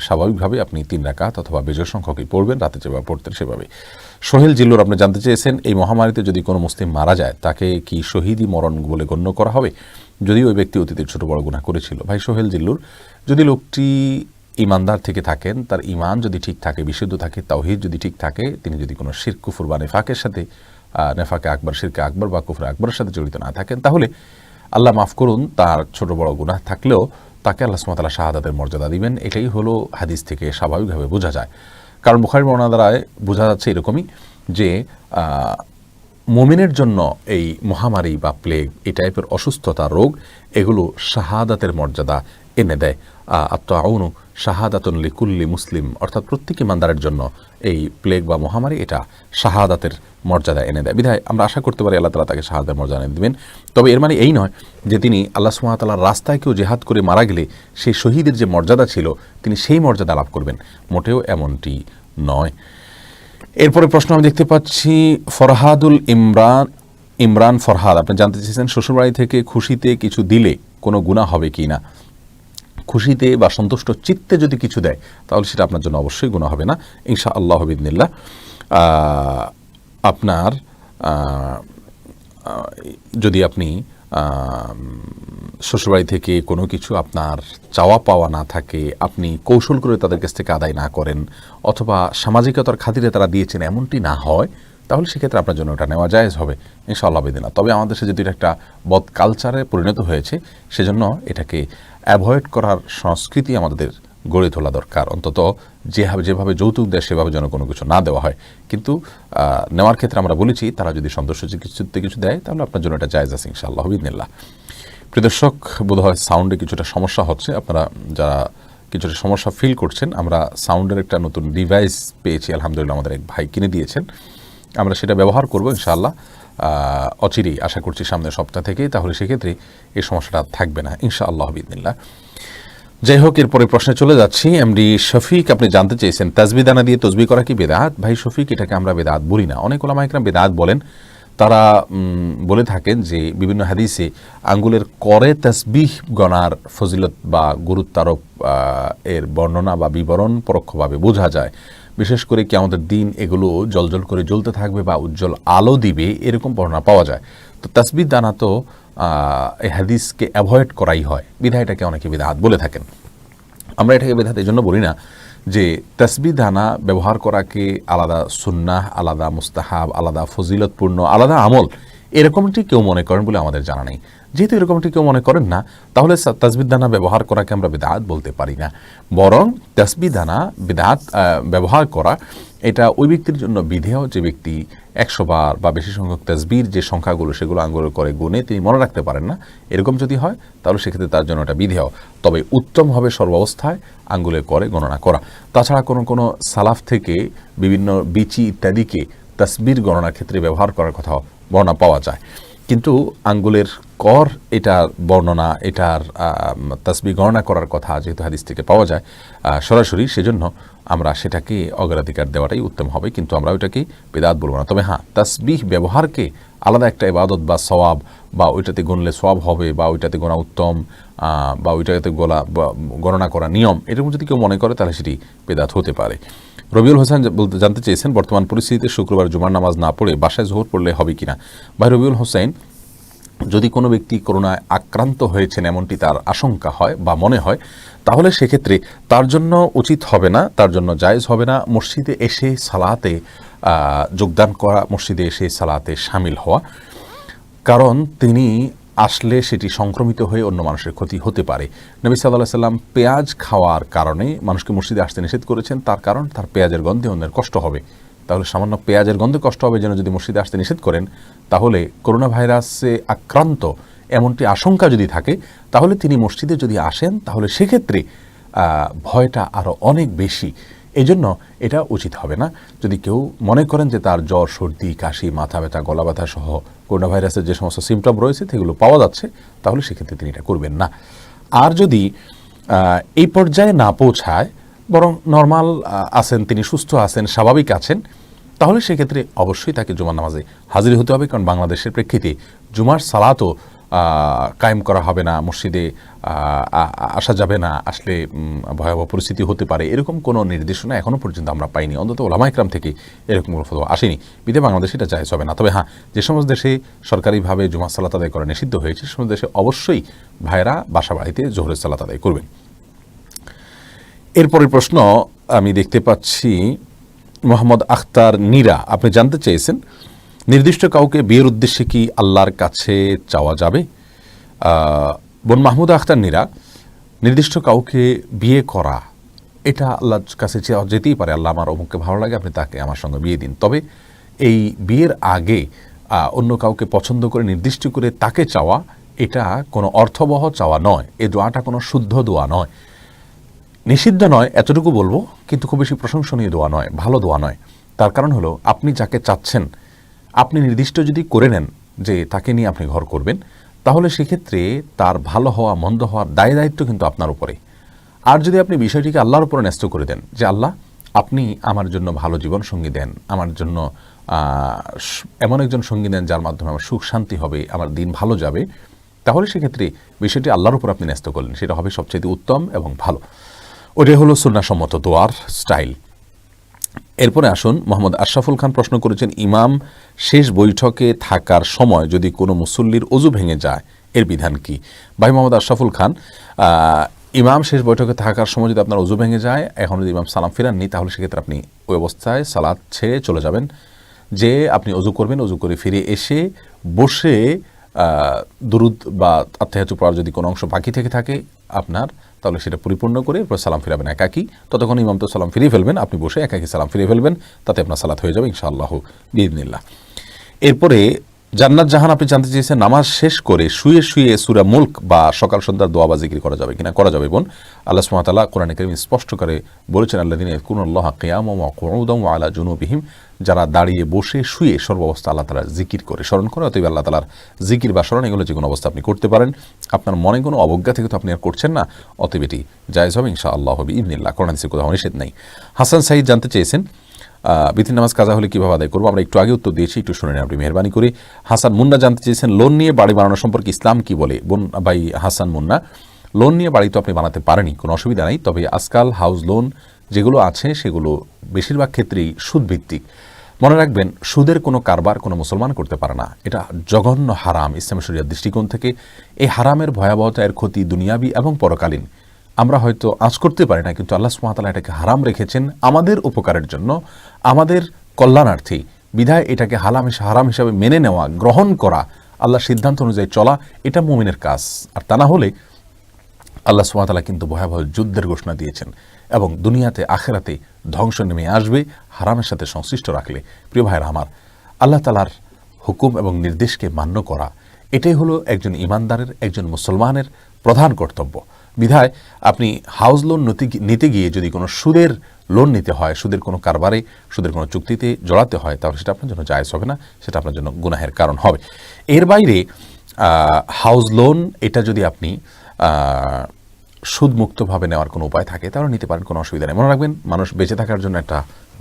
স্বাভাবিকভাবে আপনি 3 রাকাত অথবা বেজোড় সংখ্যকই পড়বেন, রাতে যেভাবে পড়তেন সেভাবে। সোহেল জিল্লুর আপনি জানতে চেয়েছেন, এই মহামারীতে যদি কোনো মুসলিম মারা যায় তাকে কি শহীদি মরণ বলে গণ্য করা হবে, যদি ওই ব্যক্তি অতীতের ছোট বড় গুনাহ করেছিল? ভাই সোহেল জিল্লুর, যদি লোকটি ইমানদার থেকে থাকেন, তার ইমান যদি ঠিক থাকে, বিশুদ্ধ থাকে, তাওহীদ যদি ঠিক থাকে, তিনি যদি কোনো শিরক, কুফর বা নেফাকের সাথে, নেফাকে আকবর, শিরকে আকবর বা কুফর আকবরের সাথে জড়িত না থাকেন, তাহলে আল্লাহ মাফ করুন, তার ছোট বড় গুনাহ থাকলেও তাকে আল্লাহ সুবহানাহু ওয়া তাআলা শাহাদাতের মর্যাদা দিবেন। এটাই হলো হাদিস থেকে স্বাভাবিকভাবে বোঝা যায়। কারণ বুখারীর বর্ণনা দ্বারা বোঝা যাচ্ছে এরকমই যে মুমিনের জন্য এই মহামারী বা প্লেগ, এই টাইপের অসুস্থতা, রোগ, এগুলো শাহাদাতের মর্যাদা এনে দেয়। আত-তাউনু শাহাদাতুন লিকুল্লি মুসলিম, অর্থাৎ প্রত্যেক ইমানদারের জন্য এই প্লেগ বা মহামারী এটা শাহাদাতের মর্যাদা এনে দেয়। বিধায় আমরা আশা করতে পারি আল্লাহ তাআলা তাকে শাহাদাতের মর্যাদা এনে দেবেন। তবে এর মানে এই নয় যে তিনি আল্লাহ সুবহানাহু ওয়া তাআলার রাস্তায় কেউ জিহাদ করে মারা গেলে সেই শহীদের যে মর্যাদা ছিল তিনি সেই মর্যাদা লাভ করবেন, মোটেও এমনটি নয়। এরপরে প্রশ্ন আমি দেখতে পাচ্ছি, ফরহাদুল ইমরান ফরহাদ আপনি জানতে চেয়েছেন, শ্বশুরবাড়ি থেকে খুশিতে কিছু দিলে কোনো গুনাহ হবে কি না? খুশিতে বা সন্তুষ্ট চিত্তে যদি কিছু দেয় তাহলে সেটা আপনার জন্য অবশ্যই গুনাহ হবে না ইনশাআল্লাহ বিইذনিল্লাহ। আপনার যদি আপনি শ্বশুরবাড়ি থেকে কোনো কিছু আপনার চাওয়া পাওয়া না থাকে, আপনি কৌশল করে তাদের কাছ থেকে আদায় না করেন, অথবা সামাজিকতার খাতিরে তারা দিয়েছেন এমনটি না হয়, তাহলে সেক্ষেত্রে আপনার জন্য ওটা নেওয়া জায়েজ হবে ইনশাআল্লাহ বিইذনিল্লাহ। তবে আমাদের দেশে যদি একটা বদ কালচারে পরিণত হয়েছে, সেজন্য এটাকে অ্যাভয়েড করার সংস্কৃতি আমাদের গড়ে তোলা দরকার। অন্তত যেভাবে যৌতুক দেয় সেভাবে যেন কোনো কিছু না দেওয়া হয়, কিন্তু নেওয়ার ক্ষেত্রে আমরা বলেছি তারা যদি সন্তোষ চিত্তে কিছু দেয় তাহলে আপনার জন্য এটা জায়েজ আছে ইনশাআল্লাহ বিইذনিল্লাহ। প্রিয় দর্শক, বোধহয় সাউন্ডে কিছুটা সমস্যা হচ্ছে, আপনারা যারা কিছুটা সমস্যা ফিল করছেন, আমরা সাউন্ডের একটা নতুন ডিভাইস পেয়েছি আলহামদুলিল্লাহ, আমাদের এক ভাই কিনে দিয়েছেন, আমরা সেটা ব্যবহার করব ইনশাআল্লাহ অচিরেই, আশা করছি সামনের সপ্তাহ থেকেই, তাহলে সেক্ষেত্রে এই সমস্যাটা থাকবে না ইনশাআল্লাহ বিইذনিল্লাহ। যাই হোক, এরপরে প্রশ্নে চলে যাচ্ছি। এমডি শফিক আপনি জানতে চেয়েছেন, তাসবিহ দানা দিয়ে তসবিহ করা কি বেদাত? ভাই শফিক, এটাকে আমরা বেদাত বলি না। অনেক উলামা ইকরাম বেদাত বলেন, তারা বলে থাকেন যে বিভিন্ন হাদিসে আঙ্গুলের করে তাসবিহ গণার ফজিলত বা গুরুত্বারোপ এর বর্ণনা বা বিবরণ পরোক্ষভাবে বোঝা যায়। বিশেষ করে কি আমাদের দিন এগুলো জলজল করে জ্বলতে থাকবে বা উজ্জ্বল আলো দিবে, এরকম বর্ণনা পাওয়া যায়। তো তাসবিহ দানা তো এই হাদিসকে অ্যাভয়েড করাই হয়, বিধায় এটাকে অনেকে বিদআত বলে থাকেন। আমরা এটাকে বিদআত এই জন্য বলি না যে তাসবিহ দানা ব্যবহার করাকে আলাদা সুন্নাহ, আলাদা মুস্তাহাব, আলাদা ফজিলতপূর্ণ, আলাদা আমল এরকমটি কেউ মনে করেন বলে আমাদের জানা নেই। যেহেতু এরকমটি কেউ মনে করেন না, তাহলে তাসবিহ দানা ব্যবহার করাকে আমরা বিদআত বলতে পারি না। বরং তাসবিহ দানা বিদআত ব্যবহার করা এটা ওই ব্যক্তির জন্য বিধেয় যে ব্যক্তি 100 বার বা বেশি সংখ্যক তাসবিহর যে সংখ্যাগুলো সেগুলো আঙ্গুলে করে গুনে তিনি মনে রাখতে পারেন না, এরকম যদি হয় তাহলে সেক্ষেত্রে তার জন্য এটা বিধেয়। তবে উত্তম হবে সর্বাবস্থায় আঙ্গুলে করে গণনা করা। তাছাড়া কোনো সালাফ থেকে বিভিন্ন বিচি ইত্যাদিকে তাসবিহর গণনার ক্ষেত্রে ব্যবহার করার কথা বর্ণনা পাওয়া যায়, কিন্তু আঙ্গুলের কর এটার বর্ণনা, এটার তাসবিহ গণনা করার কথা যেহেতু হাদিস থেকে পাওয়া যায় সরাসরি, সেজন্য আমরা সেটাকে অগ্রাধিকার দেওয়াটাই উত্তম হবে, কিন্তু আমরা ওইটাকে বিদআত বলবো না। তবে হ্যাঁ, তাসবিহ ব্যবহারকে আলাদা একটা ইবাদত বা সওয়াব, বা ওইটাতে গুনলে সওয়াব হবে, বা ওইটাতে গোনা উত্তম, বা ওইটাতে গণনা করা নিয়ম, এরকম যদি কেউ মনে করে তাহলে সেটি বিদআত হতে পারে। রবিউল হোসেন জানতে চেয়েছেন, বর্তমান পরিস্থিতিতে শুক্রবার জুমার নামাজ না পড়ে বাসায় জোহর পড়লে হবে কিনা। ভাই রবিউল হোসেন, যদি কোনো ব্যক্তি করোনায় আক্রান্ত হয়েছেন এমনটি তার আশঙ্কা হয় বা মনে হয়, তাহলে সেক্ষেত্রে তার জন্য উচিত হবে না, তার জন্য জায়েজ হবে না মসজিদে এসে সালাতে যোগদান করা, মসজিদে এসে সালাতে শামিল হওয়া। কারণ তিনি আসলে সেটি সংক্রমিত হয়ে অন্য মানুষের ক্ষতি হতে পারে। নবী সাল্লাল্লাহু আলাইহি সাল্লাম পেঁয়াজ খাওয়ার কারণে মানুষকে মসজিদে আসতে নিষেধ করেছেন, তার কারণ তার পেঁয়াজের গন্ধে অন্যের কষ্ট হবে। তাহলে সামান্য পেঁয়াজের গন্ধে কষ্ট হবে যেন যদি মসজিদে আসতে নিষেধ করেন, তাহলে করোনা ভাইরাসে আক্রান্ত এমনটি আশঙ্কা যদি থাকে, তাহলে তিনি মসজিদে যদি আসেন তাহলে সেক্ষেত্রে ভয়টা আরও অনেক বেশি। এই জন্য এটা উচিত হবে না। যদি কেউ মনে করেন যে তার জ্বর, সর্দি, কাশি, মাথা ব্যথা, গলা ব্যথা সহ করোনা ভাইরাসের যে সমস্ত সিমটম রয়েছে সেগুলো পাওয়া যাচ্ছে, তাহলে সেক্ষেত্রে তিনি এটা করবেন না। আর যদি এই পর্যায়ে না পৌঁছায়, বরং নর্মাল আছেন, তিনি সুস্থ আছেন, স্বাভাবিক আছেন, তাহলে সেক্ষেত্রে অবশ্যই তাকে জুমার নামাজে হাজির হতে হবে। কারণ বাংলাদেশের প্রেক্ষিতে জুমার সালাতও কায়েম করা হবে না, মসজিদে আসা যাবে না, আসলে ভয়াবহ পরিস্থিতি হতে পারে, এরকম কোনো নির্দেশনা এখনও পর্যন্ত আমরা পাইনি, অন্তত ওলামা ইকরাম থেকে এরকম কোনো ফতোয়া আসেনি। বিধায় বাংলাদেশে এটা জায়েজ হবে না। তবে হ্যাঁ, যে সমস্ত দেশে সরকারিভাবে জুমার সালাত আদায় করা নিষিদ্ধ হয়েছে, সে সমস্ত দেশে অবশ্যই ভাইয়েরা বাসা বাড়িতে জোহরের সালাত আদায় করবেন। এরপরের প্রশ্ন আমি দেখতে পাচ্ছি, মোহাম্মদ আখতার নীরা, আপনি জানতে চেয়েছেন নির্দিষ্ট কাউকে বিয়ের উদ্দেশ্যে কি আল্লাহর কাছে চাওয়া যাবে। বোন মাহমুদা আখতার নীরা, নির্দিষ্ট কাউকে বিয়ে করা এটা আল্লাহর কাছে চাওয়া যেতেই পারে। আল্লাহ আমার অমুককে ভালো লাগে, আপনি তাকে আমার সঙ্গে বিয়ে দিন। তবে এই বিয়ের আগে অন্য কাউকে পছন্দ করে নির্দিষ্ট করে তাকে চাওয়া, এটা কোনো অর্থবহ চাওয়া নয়। এই দোয়াটা কোনো শুদ্ধ দোয়া নয়, নিষিদ্ধ নয় এতটুকু বলবো, কিন্তু খুব বেশি প্রশংসনীয় দোয়া নয়, ভালো দোয়া নয়। তার কারণ হলো, আপনি যাকে চাচ্ছেন আপনি নির্দিষ্ট যদি করে নেন যে তাকে নিয়ে আপনি ঘর করবেন, তাহলে সেক্ষেত্রে তার ভালো হওয়া মন্দ হওয়ার দায় দায়িত্ব কিন্তু আপনার উপরে। আর যদি আপনি বিষয়টিকে আল্লাহর উপরে ন্যস্ত করে দেন যে আল্লাহ আপনি আমার জন্য ভালো জীবন সঙ্গী দেন, আমার জন্য এমন একজন সঙ্গী দেন যার মাধ্যমে আমার সুখ শান্তি হবে, আমার দিন ভালো যাবে, তাহলে সেক্ষেত্রে বিষয়টি আল্লাহর উপর আপনি ন্যস্ত করলেন, সেটা হবে সবচেয়ে উত্তম এবং ভালো। ওটাই হলো সুন্নাহসম্মত দোয়ার স্টাইল। এরপরে আসুন, মোহাম্মদ আশরাফুল খান প্রশ্ন করেছেন, ইমাম শেষ বৈঠকে থাকার সময় যদি কোনো মুসল্লির অজু ভেঙে যায় এর বিধান কি। ভাই মোহাম্মদ আশরাফুল খান, ইমাম শেষ বৈঠকে থাকার সময় যদি আপনার অজু ভেঙে যায়, এখন যদি ইমাম সালাম ফেরাননি, তাহলে সেক্ষেত্রে আপনি ওই অবস্থায় সালাত ছেড়ে চলে যাবেন, যে আপনি অজু করবেন, অজু করে ফিরে এসে বসে দুরুদ বা আত্তাহিয়াতু পড়ার যদি কোনো অংশ বাকি থেকে থাকে আপনার, তাহলে সেটা পরিপূর্ণ করে এরপর সালাম ফিরাবেন একাকি। ততক্ষণ ইমাম তো সালাম ফিরিয়ে ফেলবেন, আপনি বসে একাকি সালাম ফিরিয়ে ফেলবেন, তাতে আপনার সালাত হয়ে যাবে ইনশাআল্লাহ বিইذনিল্লাহ। এরপরে জান্নাত জাহান, আপনি জানতে চেয়েছেন নামাজ শেষ করে শুয়ে শুয়ে সূরা মুলক বা সকাল সন্ধ্যার দোয়া বা জিকির করা যাবে কিনা। করা যাবে বোন। আল্লাহ সুবহানাহু ওয়া তাআলা কোরআনে কারীমে স্পষ্ট করে বলেছেন, আল্লাযীনা ইয়াযকুরুনাল্লাহা কিয়ামান ওয়া কুউদান ওয়া আলা জুনুবিহিম, যারা দাঁড়িয়ে বসে শুয়ে সর্বাবস্থা আল্লাহ তাআলার জিকির করে স্মরণ করে। অতএব আল্লাহ তাআলার জিকির বা স্মরণ এগুলো যে কোনো অবস্থা আপনি করতে পারেন। আপনার মনে কোনো অবজ্ঞা থেকে তো আপনি আর করছেন না, অতএব এটি জায়েজ হবে ইনশাআল্লাহ বিইذনিল্লাহ, কোরআন হাদিসে কোথাও নিষেধ নেই। হাসান সাঈদ জানতে চেয়েছেন বিতির নামাজ কাজা হলে কীভাবে আদায় করবো। আমরা একটু আগে উত্তর দিয়েছি, একটু শুনে নেন আপনি মেহরবানি করে। হাসান মুন্না জানতে চেয়েছেন লোন নিয়ে বাড়ি বানানো সম্পর্কে ইসলাম কি বলে। বোন ভাই হাসান মুন্না, লোন নিয়ে বাড়ি তো আপনি বানাতে পারেনি, কোনো অসুবিধা নাই। তবে আজকাল হাউস লোন যেগুলো আছে সেগুলো বেশিরভাগ ক্ষেত্রেই সুদভিত্তিক। মনে রাখবেন, সুদের কোনো কারবার কোনো মুসলমান করতে পারে না। এটা জঘন্য হারাম ইসলামী শরিয়ার দৃষ্টিকোণ থেকে। এই হারামের ভয়াবহতা, এর ক্ষতি দুনিয়াবি এবং পরকালীন আমরা হয়তো আঁচ করতে পারি না, কিন্তু আল্লাহ সুবহানাহু ওয়া তাআলা এটাকে হারাম রেখেছেন আমাদের উপকারের জন্য, আমাদের কল্যাণার্থে। বিধায় এটাকে হারাম হিসাবে মেনে নেওয়া, গ্রহণ করা, আল্লাহর সিদ্ধান্ত অনুযায়ী চলা, এটা মুমিনের কাজ। আর তা না হলে আল্লাহ সুবহানাহু ওয়া তাআলা কিন্তু ভয়াবহ যুদ্ধের ঘোষণা দিয়েছেন এবং দুনিয়াতে আখেরাতে ধ্বংস নেমে আসবে হারামের সাথে সংশ্লিষ্ট রাখলে। প্রিয় ভাইরা আমার, আল্লাহ তাআলার হুকুম এবং নির্দেশকে মান্য করা, এটাই হলো একজন ইমানদারের, একজন মুসলমানের প্রধান কর্তব্য। বিধায় আপনি হাউস লোন নিতে গিয়ে যদি কোনো সুদের লোন নিতে হয়, সুদের কোনো কারবারে, সুদের কোনো চুক্তিতে জড়াতে হয়, তাহলে সেটা আপনার জন্য জায়েজ হবে না, সেটা আপনার জন্য গুনাহের কারণ হবে। এর বাইরে হাউস লোন এটা যদি আপনি সুদমুক্তভাবে নেওয়ার কোনো উপায় থাকে তাহলে নিতে পারেন, কোনো অসুবিধা নেই। মনে রাখবেন, মানুষ বেঁচে থাকার জন্য একটা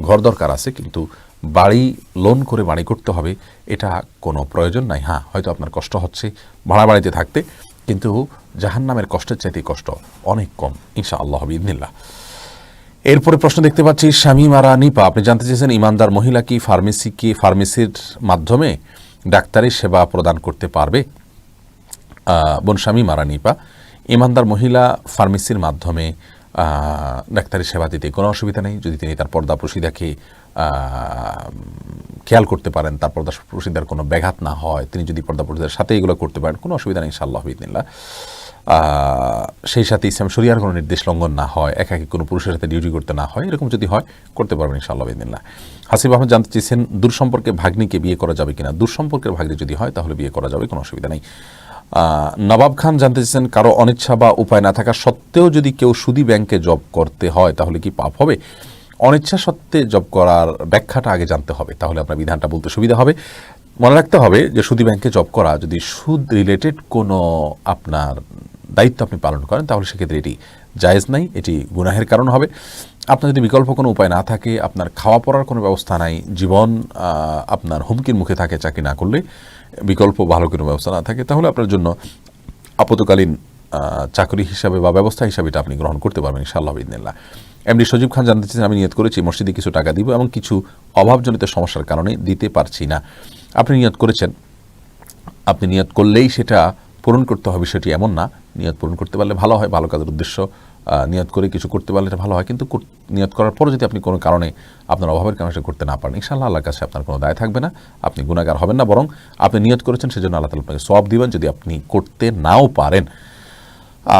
ঘর দরকার আছে, কিন্তু বাড়ি লোন করে বাড়ি করতে হবে এটা কোনো প্রয়োজন নাই। হ্যাঁ, হয়তো আপনার কষ্ট হচ্ছে ভাড়া বাড়িতে থাকতে, কিন্তু জাহান্নামের কষ্টের চাইতে কষ্ট অনেক কম ইনশাআল্লাহ বিইذনিল্লাহ। এরপরে প্রশ্ন দেখতে পাচ্ছি শামীমারা নিপা, আপনি জানতে চেয়েছেন ইমানদার মহিলা কি ফার্মেসির মাধ্যমে ডাক্তারি সেবা প্রদান করতে পারবে? বোন শামীমারা নিপা, ইমানদার মহিলা ফার্মেসির মাধ্যমে ডাক্তারি সেবা দিতে কোনো অসুবিধা নেই, যদি তিনি তার পর্দা প্রসিদাকে খেয়াল করতে পারেন, তার পর্দা প্রসিদার কোনো ব্যাঘাত না হয়, তিনি যদি পর্দা প্রসিদার সাথে এগুলো করতে পারেন, কোনো অসুবিধা নেই ইনশাআল্লাহ বিইذনিল্লাহ। সেই সাথে ইসলাম শরিয়ার কোনো নির্দেশ লঙ্ঘন না হয়, একাকি কোনো পুরুষের সাথে ডিউটি করতে না হয়, এরকম যদি হয় করতে পারবেন ইনশাআল্লাহ বিইذনিল্লাহ। হাসিব আহমেদ জানতে চেয়েছেন দূর সম্পর্কে ভাগ্নিকে বিয়ে করা যাবে কিনা? দূর সম্পর্কের ভাগ্নি যদি হয় তাহলে বিয়ে করা যাবে, কোনো অসুবিধা নেই। নবাব খান জানতে চেয়েছেন কারো অনিচ্ছা বা উপায় না থাকা সত্ত্বেও যদি কেউ সুদী ব্যাংকে জব করতে হয় তাহলে কি পাপ হবে? অনিচ্ছা সত্ত্বে জব করার ব্যাখ্যাটা আগে জানতে হবে, তাহলে আপনার বিধানটা বলতে সুবিধা হবে। মনে রাখতে হবে যে সুদী ব্যাংকে জব করা যদি সুদ রিলেটেড কোনো আপনার দায়িত্ব আপনি পালন করেন তাহলে সেক্ষেত্রে এটি জায়েজ নাই, এটি গুনাহের কারণ হবে। আপনার যদি বিকল্প কোনো উপায় না থাকে, আপনার খাওয়া পড়ার কোনো ব্যবস্থা নাই, জীবন আপনার হুমকির মুখে থাকে চাকরি না করলে, বিকল্প ভালো কোনো ব্যবস্থা না থাকে, তাহলে আপনার জন্য আপতকালীন চাকরি হিসাবে বা ব্যবস্থা হিসাবে এটা আপনি গ্রহণ করতে পারবেন ইনশাআল্লাহ বিইذনিল্লাহ। এমডি সজীব খান জানতে চাচ্ছেন আমি নিয়ত করেছি মসজিদে কিছু টাকা দিব এবং কিছু অভাবজনিত সমস্যার কারণে দিতে পারছি না। আপনি নিয়ত করেছেন, আপনি নিয়ত করলেই সেটা পূরণ করতে হবে সেটি এমন না। নিয়ত পূরণ করতে পারলে ভালো হয়, ভালো কাজের উদ্দেশ্য নিয়ত করে কিছু করতে পারলে এটা ভালো হয়, কিন্তু নিয়ত করার পরে যদি আপনি কোনো কারণে আপনার অভাবের কারণে সেটা করতে না পারেন, ইনশাআল্লাহ আল্লাহর কাছে আপনার কোনো দায় থাকবে না, আপনি গুনাহগার হবেন না, বরং আপনি নিয়ত করেছেন সেজন্য আল্লাহ তাআলা আপনাকে সওয়াব দিবেন যদি আপনি করতে নাও পারেন।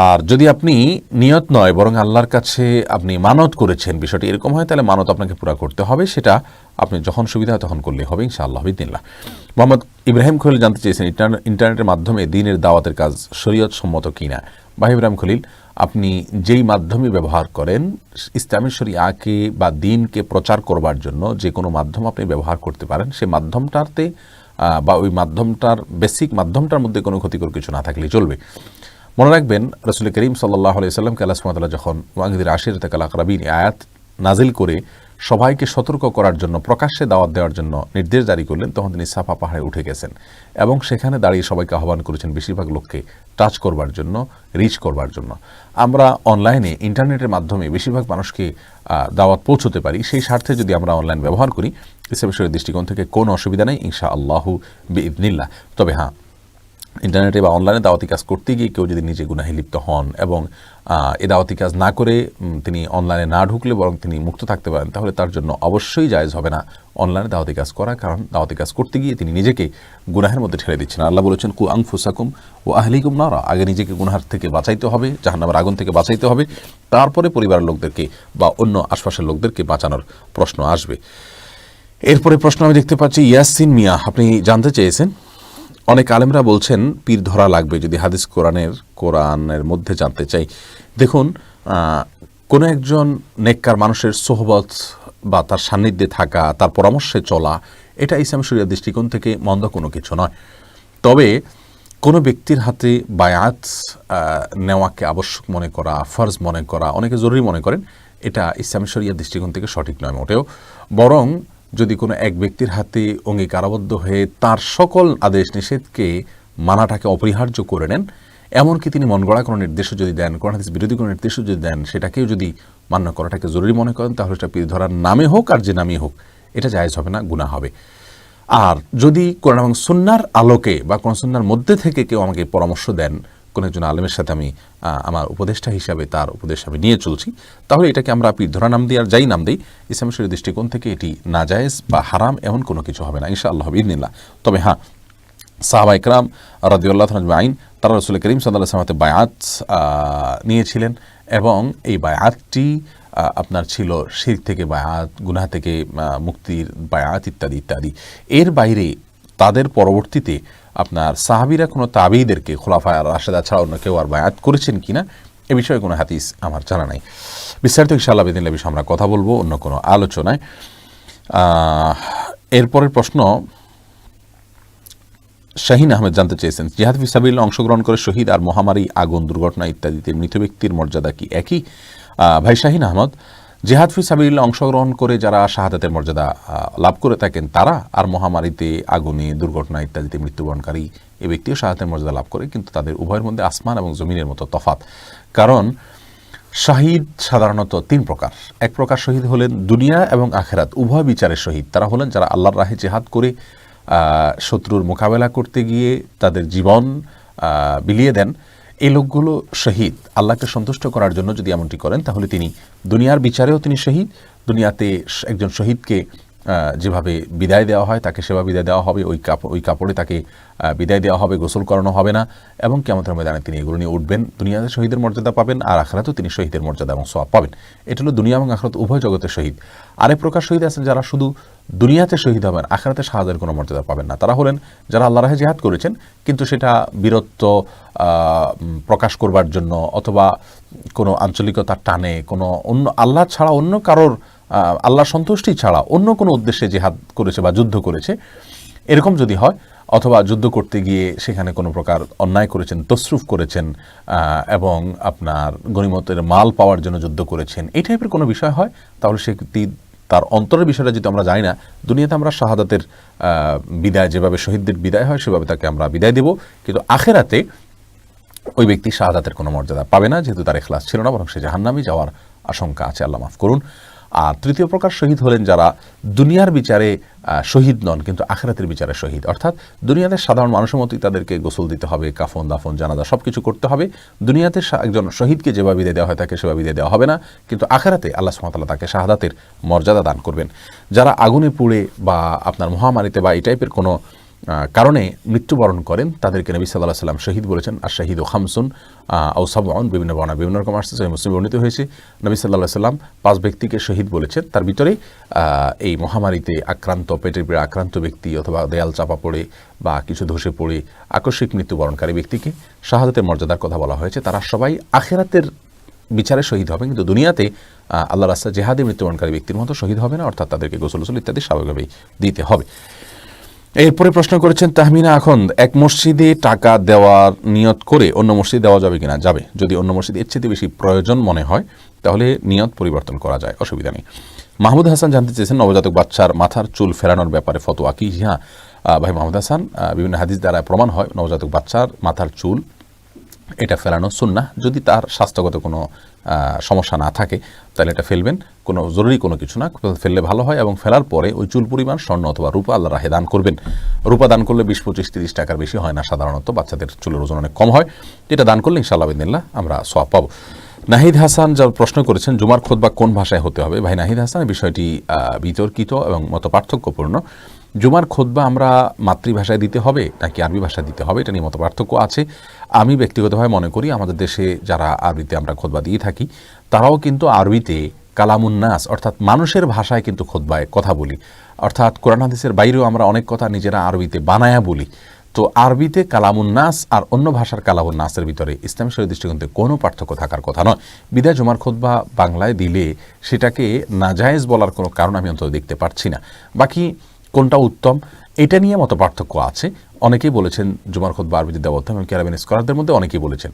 আর যদি আপনি নিয়ত নয় বরং আল্লাহর কাছে আপনি মানত করেছেন, বিষয়টি এরকম হয়, তাহলে মানত আপনাকে পুরা করতে হবে, সেটা আপনি যখন সুবিধা হয় তখন করলেই হবে ইনশাআল্লাহ বিইذনিল্লাহ। মোহাম্মদ ইব্রাহিম খলিল জানতে চেয়েছেন ইন্টারনেটের মাধ্যমে দ্বীনের দাওয়াতের কাজ শরীয়ত সম্মত কিনা? ভাই ইব্রাহিম খলিল, আপনি যেই মাধ্যমে ব্যবহার করেন, ইসলামী শরিয়াকে বা দ্বীনকে প্রচার করবার জন্য যে কোনো মাধ্যম আপনি ব্যবহার করতে পারেন, সেই মাধ্যমটাতে বা ওই মাধ্যমটার বেসিক মাধ্যমটার মধ্যে কোনো ক্ষতিকর কিছু না থাকলেই চলবে। মনে রাখবেন, রাসূল করিম সাল্লাল্লাহু আলাইহি ওয়াসাল্লামকে আল্লাহ সুবহানাহু ওয়া তাআলা যখন ওয়ানযির আশিরাতাকাল আকরাবিন আয়াত নাজিল করে সবাইকে সতর্ক করার জন্য, প্রকাশ্যে দাওয়াত দেওয়ার জন্য নির্দেশ জারি করলেন, তখন তিনি সাফা পাহাড়ে উঠে গেছেন এবং সেখানে দাঁড়িয়ে সবাইকে আহ্বান করেছেন বেশিরভাগ লোককে টাচ করবার জন্য, রিচ করবার জন্য। আমরা অনলাইনে ইন্টারনেটের মাধ্যমে বেশিরভাগ মানুষকে দাওয়াত পৌঁছতে পারি, সেই স্বার্থে যদি আমরা অনলাইন ব্যবহার করি, ইসলামী শরিয়ার দৃষ্টিকোণ থেকে কোনো অসুবিধা নেই ইনশাআল্লাহ বিইذনিল্লাহ। তবে হ্যাঁ, ইন্টারনেটে বা অনলাইনে দাওয়াতি কাজ করতে গিয়ে কেউ যদি নিজে গুনাহে লিপ্ত হন এবং এ দাওয়াতি কাজ না করে তিনি অনলাইনে না ঢুকলে বরং তিনি মুক্ত থাকতে পারেন, তাহলে তার জন্য অবশ্যই জায়েজ হবে না অনলাইনে দাওয়াতি কাজ করা, কারণ দাওয়াতি কাজ করতে গিয়ে তিনি নিজেকে গুনাহের মধ্যে ঠেলে দিচ্ছেন। আল্লাহ বলেছেন কু আনফুসাকুম ওয়া আহলিকুম নারা, আগে নিজেকে গুনাহের থেকে বাঁচাইতে হবে, জাহান্নামের আগুন থেকে বাঁচাইতে হবে, তারপরে পরিবারের লোকদেরকে বা অন্য আশপাশের লোকদেরকে বাঁচানোর প্রশ্ন আসবে। এরপরে প্রশ্ন আমি দেখতে পাচ্ছি ইয়াসিন মিয়া, আপনি জানতে চেয়েছেন অনেক আলেমরা বলছেন পীর ধরা লাগবে, যদি হাদিস কোরআনের মধ্যে জানতে চাই। দেখুন, কোনো একজন নেককার মানুষের সোহবত বা তার সান্নিধ্যে থাকা, তার পরামর্শে চলা, এটা ইসলাম শরিয়ার দৃষ্টিকোণ থেকে মন্দ কোনো কিছু নয়। তবে কোনো ব্যক্তির হাতে বায়াত নেওয়াকে আবশ্যক মনে করা, ফরজ মনে করা, অনেকে জরুরি মনে করেন, এটা ইসলাম শরিয়ার দৃষ্টিকোণ থেকে সঠিক নয় মোটেও। বরং যদি কোনো এক ব্যক্তির হাতে অঙ্গীকারাবদ্ধ হয়ে তার সকল আদেশ নিষেধকে মানাটাকে অপরিহার্য করে নেন, এমনকি তিনি মন গড়া কোনো নির্দেশও যদি দেন, কোরআন হাদিস বিরোধী কোনো নির্দেশও যদি দেন, সেটাকেও যদি মান্য করাটাকে জরুরি মনে করেন, তাহলে সেটা পীর ধরার নামে হোক আর যে নামে হোক এটা জায়েজ হবে না, গুনাহ হবে। আর যদি কোরআন এবং সুন্নাহর আলোকে বা কোন সুন্নাহর মধ্যে থেকে কেউ আমাকে পরামর্শ দেন, কোনো একজন আলেমের সাথে আমি আমার উপদেষ্টা হিসাবে তার উপদেশ আমি নিয়ে চলছি, তাহলে এটাকে আমরা পীর ধরা নাম দিই আর যাই নাম দিই, ইসলামের শরীয়তের দৃষ্টিকোণ থেকে এটি নাজায়েজ বা হারাম এমন কোনো কিছু হবে না ইনশাআল্লাহ বিইذনিল্লাহ। তবে হ্যাঁ, সাহাবা ইকরাম রাদিয়াল্লাহু আজমাইন তারা রাসূল করিম সাল্লাল্লাহু আলাইহি ওয়াসাল্লামের বায়াত নিয়েছিলেন এবং এই বায়াতটি আপনার ছিল শিরক থেকে বায়াত, গুনাহ থেকে মুক্তির বায়াত ইত্যাদি ইত্যাদি। এর বাইরে তাদের পরবর্তীতে আপনার সাহাবীরা কোনো তাবেঈদেরকে খোলাফায়ে রাশেদা ছাড়া অন্য কেউ আর বায়াত করেছেন কিনা এ বিষয়ে কোনো হাদিস আমার জানা নাই। বিস্তারিত ইনশাআল্লাহ বিদিনিল্লাহ বিষয়ে আমরা কথা বলবো অন্য কোনো আলোচনায়। এরপরের প্রশ্ন শাহিন আহমেদ জানতে চেয়েছেন, জিহাদ ফি সাবিলিল্লাহ অংশগ্রহণ করে শহীদ আর মহামারী, আগুন, দুর্ঘটনা ইত্যাদিতে মৃত ব্যক্তির মর্যাদা কি একই? ভাই শাহিন আহমদ, জিহাদ ফি সাবিলিল্লাহ অংশগ্রহণ করে যারা শাহাদাতের মর্যাদা লাভ করে থাকেন তারা, আর মহামারীতে, আগুনে, দুর্ঘটনা ইত্যাদিতে মৃত্যুবরণকারী এই ব্যক্তিও শাহাদাতের মর্যাদা লাভ করে, কিন্তু তাদের উভয়ের মধ্যে আসমান এবং জমিনের মতো তফাত। কারণ শহীদ সাধারণত তিন প্রকার। এক প্রকার শহীদ হলেন দুনিয়া এবং আখেরাত উভয় বিচারের শহীদ। তারা হলেন যারা আল্লাহর রাহে জিহাদ করে শত্রুর মোকাবেলা করতে গিয়ে তাদের জীবন বিলিয়ে দেন। এই লোকগুলো শহীদ। আল্লাহকে সন্তুষ্ট করার জন্য যদি এমনটি করেন তাহলে তিনি দুনিয়ার বিচারেও তিনি শহীদ। দুনিয়াতে একজন শহীদকে যেভাবে বিদায় দেওয়া হয় তাকে সেবা বিদায় দেওয়া হবে, ওই কাপড়ে তাকে বিদায় দেওয়া হবে, গোসল করানো হবে না, এবং কিয়ামতের ময়দানে তিনি এগুলো নিয়ে উঠবেন। দুনিয়াতে শহীদের মর্যাদা পাবেন আর আখিরাতেও তিনি শহীদের মর্যাদা এবং সওয়াব পাবেন। এটা হলো দুনিয়া এবং আখিরাত উভয় জগতের শহীদ। আরেক প্রকার শহীদ আছেন যারা শুধু দুনিয়াতে শহীদ হবেন, আখিরাতে শাহাদাতের কোনো মর্যাদা পাবেন না। তারা হলেন যারা আল্লাহর রাহে জিহাদ করেছেন কিন্তু সেটা বীরত্ব প্রকাশ করবার জন্য অথবা কোনো আঞ্চলিকতার টানে, কোনো অন্য আল্লাহ ছাড়া অন্য কারোর আল্লাহর সন্তুষ্টি ছাড়া অন্য কোনো উদ্দেশ্যে জিহাদ করেছে বা যুদ্ধ করেছে, এরকম যদি হয়, অথবা যুদ্ধ করতে গিয়ে সেখানে কোনো প্রকার অন্যায় করেছেন, তসরুফ করেছেন এবং আপনার গনিমতের মাল পাওয়ার জন্য যুদ্ধ করেছেন, এই টাইপের কোনো বিষয় হয়, তাহলে সে তার অন্তরের বিষয়টা যদি আমরা জানি না, দুনিয়াতে আমরা শাহাদাতের বিদায় যেভাবে শহীদদের বিদায় হয় সেভাবে তাকে আমরা বিদায় দেব, কিন্তু আখেরাতে ওই ব্যক্তি শাহাদাতের কোনো মর্যাদা পাবে না, যেহেতু তার ইখলাস ছিল না, বরং সে জাহান্নামে যাওয়ার আশঙ্কা আছে, আল্লাহ মাফ করুন। আর তৃতীয় প্রকার শহীদ হলেন যারা দুনিয়ার বিচারে শহীদ নন কিন্তু আখিরাতের বিচারে শহীদ। অর্থাৎ দুনিয়াতে সাধারণ মানুষের মতোই তাদেরকে গোসল দিতে হবে, কাফন দাফন জানাজা সব কিছু করতে হবে। দুনিয়াতে একজন শহীদকে যেভাবে বিদায় দেওয়া হয় তাকে সেভাবে বিদায় দেওয়া হবে না, কিন্তু আখিরাতে আল্লাহ সুবহানাহু ওয়া তাআলা তাকে শাহাদাতের মর্যাদা দান করবেন। যারা আগুনে পুড়ে বা আপনার মহামারীতে বা এই টাইপের কোনো কারণে মৃত্যুবরণ করেন তাদেরকে নবী সাল্লাল্লাহু আলাইহি ওয়াসাল্লাম শহীদ বলেছেন। আর শাহিদু খামসুন আও সাবউন, বিভিন্ন বর্ণনা বিভিন্ন রকম আসছে, সহিহ মুসলিমে বর্ণিত হয়েছে। নবী সাল্লাল্লাহু আলাইহি ওয়াসাল্লাম 5 ব্যক্তিকে শহীদ বলেছেন। তার ভিতরে এই মহামারীতে আক্রান্ত, পেটের পীড়া আক্রান্ত ব্যক্তি অথবা দেয়াল চাপা পড়ে বা কিছু ধসে পড়ে আকস্মিক মৃত্যুবরণকারী ব্যক্তিকে শাহাদাতের মর্যাদার কথা বলা হয়েছে। তারা সবাই আখিরাতের বিচারে শহীদ হবেন, কিন্তু দুনিয়াতে আল্লাহর রাস্তায় জিহাদে মৃত্যুবরণকারী ব্যক্তির মতো শহীদ হবে না, অর্থাৎ তাদেরকে গোসল ইত্যাদি স্বাভাবিকভাবেই দিতে হবে। এরপরে প্রশ্ন করেছেন তাহমিনা আখন্দ, এক মসজিদে টাকা দেওয়ার নিয়ত করে অন্য মসজিদে দেওয়া যাবে কিনা? যাবে। যদি অন্য মসজিদে এর চেয়ে বেশি প্রয়োজন মনে হয় তাহলে নিয়ত পরিবর্তন করা যায়, অসুবিধা নেই। মাহমুদ হাসান জানতে চেয়েছেন নবজাতক বাচ্চার মাথার চুল ফেরানোর ব্যাপারে ফতোয়া কি? হ্যাঁ ভাই মাহমুদ হাসান, বিভিন্ন হাদিস দ্বারা প্রমাণ হয় নবজাতক বাচ্চার মাথার চুল এটা ফেলানো সুন্নাহ। যদি তার স্বাস্থ্যগত কোনো সমস্যা না থাকে তাহলে এটা ফেলবেন, কোনো জরুরি কোনো কিছু না, ফেললে ভালো হয়। এবং ফেলার পরে ওই চুল পরিমাণ স্বর্ণ অথবা রূপা আল্লাহর রাহে দান করবেন। রূপা দান করলে 20, 25, 30 টাকার বেশি হয় না, সাধারণত বাচ্চাদের চুলের ওজন অনেক কম হয়। এটা দান করলে ইনশাআল্লাহ বিদিনিল্লাহ আমরা সওয়াব পাবো। নাহিদ হাসান যা প্রশ্ন করেছেন জুমার খুতবা কোন ভাষায় হতে হবে? ভাই নাহিদ হাসান, বিষয়টি বিতর্কিত এবং মত পার্থক্যপূর্ণ। জুমার খুতবা আমরা মাতৃভাষায় দিতে হবে নাকি আরবি ভাষায় দিতে হবে, এটা নিয়ে মত পার্থক্য আছে। আমি ব্যক্তিগতভাবে মনে করি আমাদের দেশে যারা আরবিতে আমরা খুতবা দিয়ে থাকি তারাও কিন্তু আরবিতে কালামুন নাস অর্থাৎ মানুষের ভাষায় কিন্তু খুতবায় কথা বলি, অর্থাৎ কোরআন হাদিসের বাইরেও আমরা অনেক কথা নিজেরা আরবিতে বানায়া বলি। তো আরবিতে কালামুন নাস আর অন্য ভাষার কালামুন নাসের ভিতরে ইসলামী শরীয়ত দৃষ্টিকোণ থেকে কোনো পার্থক্য থাকার কথা নয়। বিদায় জুমার খুতবা বাংলায় দিলে সেটাকে নাজায়েজ বলার কোনো কারণ আমি অন্তত দেখতে পারছি না। বাকি কোনটা উত্তম এটা নিয়ে মত পার্থক্য আছে। অনেকেই বলেছেন জুমার খুতবা আরবিতে দেওয়া উত্তম, এবং ক্যারাবিন স্কলারদের মধ্যে অনেকেই বলেছেন।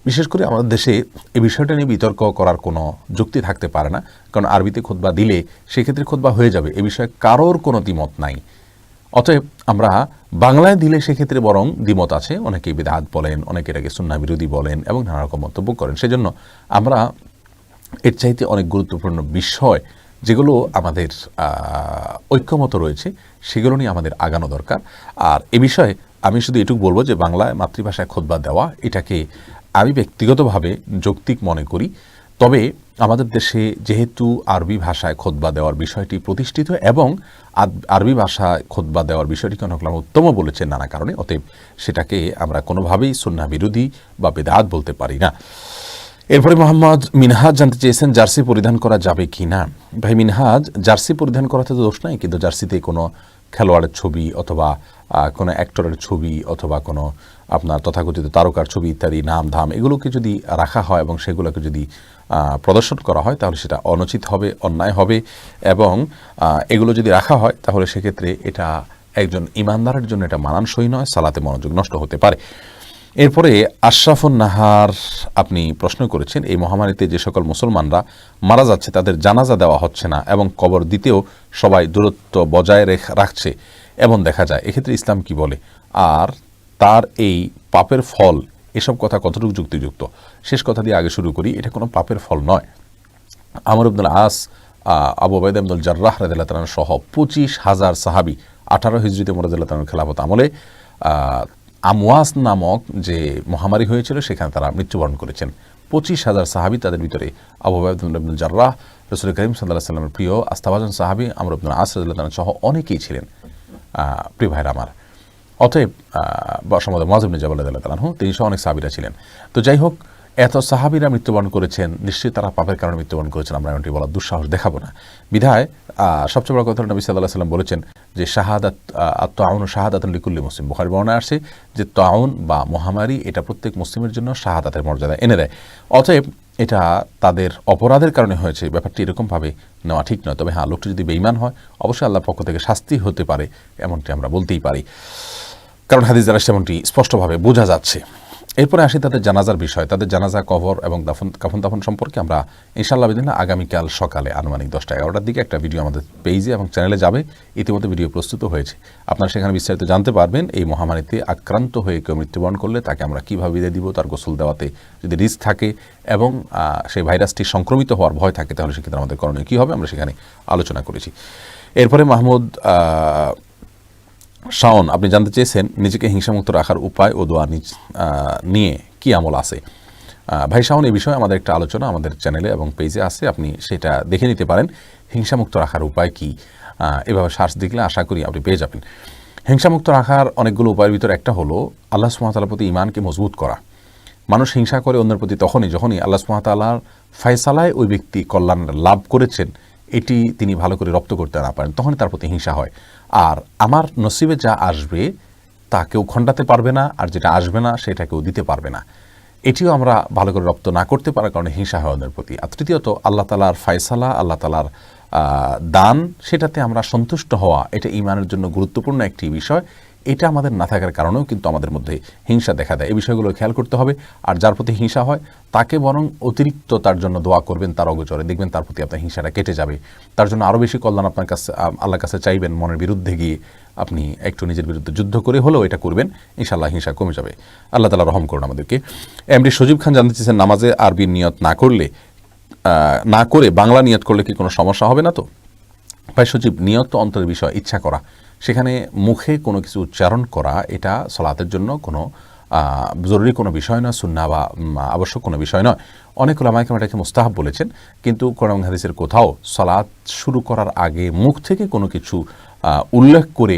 বিশেষ করে আমাদের দেশে এই বিষয়টা নিয়ে বিতর্ক করার কোনো যুক্তি থাকতে পারে না, কারণ আরবিতে খুতবা দিলে সেক্ষেত্রে খুতবা হয়ে যাবে, এ বিষয়ে কারোর কোনো দ্বিমত নাই। অতএব আমরা বাংলায় দিলে সেক্ষেত্রে বরং দ্বিমত আছে, অনেকে বিদআত বলেন, অনেকে এটাকে সুন্নাহ বিরোধী বলেন এবং নানা রকম মন্তব্য করেন। সেজন্য আমরা এর চাইতে অনেক গুরুত্বপূর্ণ বিষয় যেগুলো আমাদের ঐক্যমত রয়েছে সেগুলো নিয়ে আমাদের আগানো দরকার। আর এ বিষয়ে আমি শুধু এটুকু বলবো যে বাংলায় মাতৃভাষায় খুতবা দেওয়া এটাকে আমি ব্যক্তিগতভাবে যৌক্তিক মনে করি। তবে আমাদের দেশে যেহেতু আরবি ভাষায় খুতবা দেওয়ার বিষয়টি প্রতিষ্ঠিত এবং আরবি ভাষায় খুতবা দেওয়ার বিষয়টিকে অনেক উত্তম বলেছেন নানা কারণে, অতএব সেটাকে আমরা কোনোভাবেই সুন্নাহ বিরোধী বা বিদআত বলতে পারি না। এরপরে মোহাম্মদ মিনহাজ জানতে চেয়েছেন জার্সি পরিধান করা যাবে কি না। ভাই মিনহাজ, জার্সি পরিধান করাতে তো দোষ নাই, কিন্তু জার্সিতে কোনো খেলোয়াড়ের ছবি অথবা কোনো অ্যাক্টরের ছবি অথবা কোনো আপনার তথাকথিত তারকার ছবি ইত্যাদি নাম ধাম এগুলোকে যদি রাখা হয় এবং সেগুলোকে যদি প্রদর্শন করা হয় তাহলে সেটা অনুচিত হবে, অন্যায় হবে। এবং এগুলো যদি রাখা হয় তাহলে সেক্ষেত্রে এটা একজন ইমানদারের জন্য এটা মানানসই নয়, সালাতে মনোযোগ নষ্ট হতে পারে। এরপরে আশরাফুন নাহার আপনি প্রশ্ন করেছেন, এই মহামারীতে যে সকল মুসলমানরা মারা যাচ্ছে তাদের জানাজা দেওয়া হচ্ছে না এবং কবর দিতেও সবাই দূরত্ব বজায় রাখছে এমন দেখা যায়, এক্ষেত্রে ইসলাম কি বলে? আর তার এই পাপের ফল, এসব কথা কতটুকু যুক্তিযুক্ত? শেষ কথা দিয়ে আগে শুরু করি, এটা কোনো পাপের ফল নয়। আমর ইবনুল আস, আবু উবাইদা ইবনুল জাররাহ রাদিয়াল্লাহু তাআলা সহ 25,000 সাহাবী 18 হিজরিতে ওমর রাদিয়াল্লাহু তাআলার খেলাফত আমলে আমওয়াস নামক যে মহামারী হয়েছিল সেখানে তারা মৃত্যুবরণ করেছেন। 25,000 সাহাবী, তাদের ভিতরে আবু উবাইদা ইবনুল জাররাহ, রাসূল করিম সাল্লাল্লাহু আলাইহি ওয়াসাল্লামের প্রিয় আস্থাভাজন সাহাবী আমর ইবনুল আস রাদিয়াল্লাহু তাআলা সহ অনেকেই ছিলেন। প্রিয় ভাইরা আমার, অতএব সম্ভবত মুআয ইবনে জাবাল রাদিয়াল্লাহু তাআলা তিনি সহ অনেক সাহাবীরা ছিলেন। তো যাই হোক, এত সাহাবীরা মৃত্যুবরণ করেছেন, নিশ্চয়ই তারা পাপের কারণে মৃত্যুবরণ করেছেন, আমরা এমনটি বলার দুঃসাহস দেখাবো না। বিধায় সবচেয়ে বড় কথা নবী সাল্লাল্লাহু আলাইহি ওয়াসাল্লাম বলেছেন যে শাহাদাত আত-তাউন শাহাদাতুন লিকুল্লি মুসলিম। বুখারী বর্ণনায় আসছে যে তাউন বা মহামারী এটা প্রত্যেক মুসলিমের জন্য শাহাদাতের মর্যাদা এনে দেয়। অতএব এটা তাদের অপরাধের কারণে হয়েছে, ব্যাপারটি এরকমভাবে নেওয়া ঠিক নয়। তবে হ্যাঁ, লোকটি যদি বেঈমান হয় অবশ্যই আল্লাহর পক্ষ থেকে শাস্তি হতে পারে, এমনটি আমরা বলতেই পারি, কারণ হাদিস দ্বারা সেমনটি স্পষ্টভাবে বোঝা যাচ্ছে। এরপরে আসি তাদের জানাজার বিষয়। তাদের জানাজা, কবর এবং কাফন দাফন সম্পর্কে আমরা ইনশাআল্লাহ বিদিনা আগামীকাল সকালে আনুমানিক 10টা-11টার দিকে একটা ভিডিও আমাদের পেজে এবং চ্যানেলে যাবে। ইতিমধ্যে ভিডিও প্রস্তুত হয়েছে, আপনারা সেখানে বিস্তারিত জানতে পারবেন। এই মহামারীতে আক্রান্ত হয়ে কেউ মৃত্যুবরণ করলে তাকে আমরা কীভাবে বিদায় দিব, তার গোসল দেওয়াতে যদি রিস্ক থাকে এবং সেই ভাইরাসটি সংক্রমিত হওয়ার ভয় থাকে তাহলে সেক্ষেত্রে আমাদের করণীয় কী হবে আমরা সেখানে আলোচনা করেছি। এরপরে মাহমুদ শাওন আপনি জানতে চেয়েছেন নিজেকে হিংসামুক্ত রাখার উপায় ও দোয়া নিয়ে কি আমল আছে। ভাই শাওন, এই বিষয়ে আমাদের একটা আলোচনা আমাদের চ্যানেলে এবং পেজে আছে, আপনি সেটা দেখে নিতে পারেন। হিংসামুক্ত রাখার উপায় কি, এভাবে সার্চ দিলে আশা করি আপনি পেয়ে যাবেন। হিংসামুক্ত রাখার অনেকগুলো উপায়ের ভিতরে একটা হলো আল্লাহ সুবহানাহু ওয়া তাআলার প্রতি ঈমানকে মজবুত করা। মানুষ হিংসা করে অন্যের প্রতি যখনই আল্লাহ সুবহানাহু ওয়া তাআলার ফয়সালায় ওই ব্যক্তি কল্যাণ লাভ করেছেন এটি তিনি ভালো করে রপ্ত করতে না পারেন, তখনই তার প্রতি হিংসা হয়। আর আমার নসিবে যা আসবে তা কেউ খণ্ডাতে পারবে না, আর যেটা আসবে না সেটা কেউ দিতে পারবে না, এটিও আমরা ভালো করে রপ্ত না করতে পারার কারণে হিংসা হয় ওদের প্রতি। আর তৃতীয়ত আল্লাহ তাআলার ফয়সালা, আল্লাহ তাআলার দান, সেটাতে আমরা সন্তুষ্ট হওয়া, এটা ঈমানের জন্য গুরুত্বপূর্ণ একটি বিষয়। এটা আমাদের না থাকার কারণেও কিন্তু আমাদের মধ্যে হিংসা দেখা দেয়। এই বিষয়গুলো খেয়াল করতে হবে। আর যার প্রতি হিংসা হয় তাকে বরং অতিরিক্ত তার জন্য দোয়া করবেন, তার অগোচরে দেখবেন তার প্রতি আপনার হিংসাটা কেটে যাবে। তার জন্য আরও বেশি কল্যাণ আপনার কাছে আল্লাহর কাছে চাইবেন, মনের বিরুদ্ধে গিয়ে আপনি একটু নিজের বিরুদ্ধে যুদ্ধ করে হলেও এটা করবেন, ইনশাআল্লাহ হিংসা কমে যাবে। আল্লাহ তাআলা রহম করুন আমাদেরকে। এমডি সজীব খান জানতে চেয়েছেন নামাজে আরবি নিয়ত না করে বাংলা নিয়ত করলে কি কোনো সমস্যা হবে না? তো ভাই সজীব, নিয়ত তো অন্তরের বিষয়, ইচ্ছা করা, সেখানে মুখে কোনো কিছু উচ্চারণ করা এটা সালাতের জন্য কোনো জরুরি কোনো বিষয় নয়, সুন্নাহ বা আবশ্যক কোনো বিষয় নয়। অনেক উলামায়ে কেরাম এটাকে মুস্তাহাব বলেছেন, কিন্তু কোরআন এবং হাদিসের কোথাও সালাত শুরু করার আগে মুখ থেকে কোনো কিছু উল্লেখ করে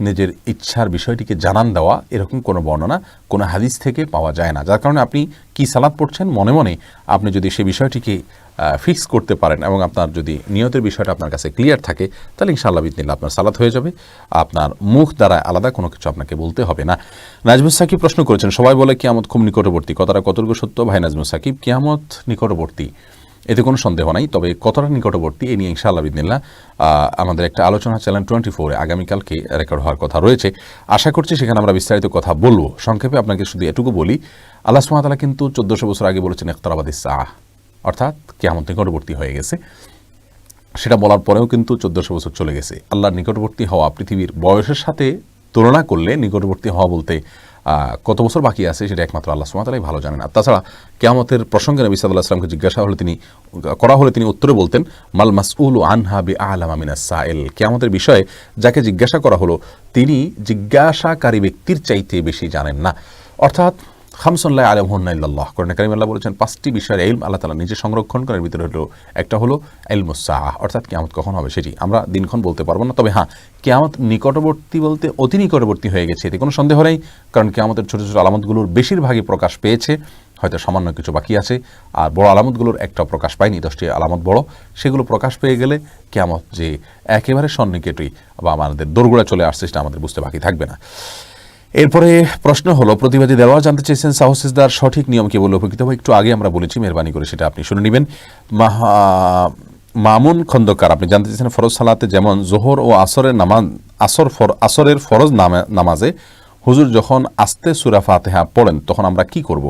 নিজের ইচ্ছার বিষয়টিকে জানান দেওয়া এরকম কোনো বর্ণনা কোনো হাদিস থেকে পাওয়া যায় না। যার কারণে আপনি কি সালাত পড়ছেন মনে মনে আপনি যদি সেই বিষয়টিকে ফিক্স করতে পারেন এবং আপনার যদি নিয়তের বিষয়টা আপনার কাছে ক্লিয়ার থাকে তাহলে ইনশাআল্লাহ বিসমিল্লাহ আপনার সালাত হয়ে যাবে। আপনার মুখ দ্বারা আলাদা কোনো কিছু আপনাকে বলতে হবে না। নাজমুস সাকিব প্রশ্ন করেছেন, সবাই বলে কিয়ামত খুব নিকটবর্তী, কথাটা কতটুকু সত্য? ভাই নাজমুস সাকিব, কিয়ামত নিকটবর্তী এতে কোনো সন্দেহ নাই, তবে কতটা নিকটবর্তী এ নিয়ে ইনশাআল্লাহ বিসমিল্লাহ আমাদের একটা আলোচনা চ্যানেল 24 আগামীকালকে রেকর্ড হওয়ার কথা রয়েছে। আশা করছি সেখানে আমরা বিস্তারিত কথা বলবো। সংক্ষেপে আপনাকে শুধু এটুকু বলি, আল্লাহ সুবহানাহু ওয়া তাআলা কিন্তু 1400 বছর আগে বলেছেন ইকতারাবাতিস সাআহ, অর্থাৎ কিয়ামত নিকটবর্তী হয়ে গেছে। সেটা বলার পরেও কিন্তু 1400 বছর চলে গেছে। আল্লাহর নিকটবর্তী হওয়া পৃথিবীর বয়সের সাথে তুলনা করলে নিকটবর্তী হওয়া বলতে কত বছর বাকি আছে সেটা একমাত্র আল্লাহ সুবহানাহু ওয়া তাআলাই ভালো জানেন। আর তাছাড়া কিয়ামতের প্রসঙ্গে নবী সাল্লাল্লাহু আলাইহি ওয়াসাল্লামকে জিজ্ঞাসা করা হলে তিনি উত্তরে বলতেন, মাল মাসউলু আনহা বিআলামা মিনাস সাইল। কিয়ামতের বিষয়ে যাকে জিজ্ঞাসা করা হলো তিনি জিজ্ঞাসাকারী ব্যক্তির চাইতে বেশি জানেন না। অর্থাৎ খামসুন লা ইয়ালামুহুন্না ইল্লাল্লাহ, কোরআনে কারীমে আল্লাহ বলেছেন 5টি বিষয়ের ইলম আল্লাহ তাআলা নিজে সংরক্ষণ করার ভিতরে হলো একটা হলো ইলমুস সাআহ, অর্থাৎ কিয়ামত কখন হবে সেটি আমরা দিনক্ষণ বলতে পারবো না। তবে হ্যাঁ, কিয়ামত নিকটবর্তী বলতে অতি নিকটবর্তী হয়ে গেছে, এতে কোনো সন্দেহ নেই। কারণ কিয়ামতের ছোট ছোট আলামতগুলোর বেশিরভাগই প্রকাশ পেয়েছে, হয়তো সামান্য কিছু বাকি আছে। আর বড় আলামতগুলোর একটা প্রকাশ পায়নি, 10টি আলামত বড়, সেগুলো প্রকাশ পেয়ে গেলে কিয়ামত যে একেবারে সন্নিকটেই বা আমাদের দোরগোড়া চলে আসছে সেটা আমাদের বুঝতে বাকি থাকবে না। এরপরে প্রশ্ন হলো, প্রতিবাদী দেওয়া জানতে চেয়েছেন সাহু সিজদার সঠিক নিয়ম কি বলে উপকৃত হবে। একটু আগে আমরা বলেছি, মেহরবানি করে সেটা আপনি শুনে নেবেন। মামুন খন্দকার আপনি জানতে চেয়েছেন ফরজ সালাতে যেমন জোহর ও আসরের নামাজ আসরের ফরজ নামাজে হুজুর যখন আস্তে সূরা ফাতিহা পড়েন তখন আমরা কি করব।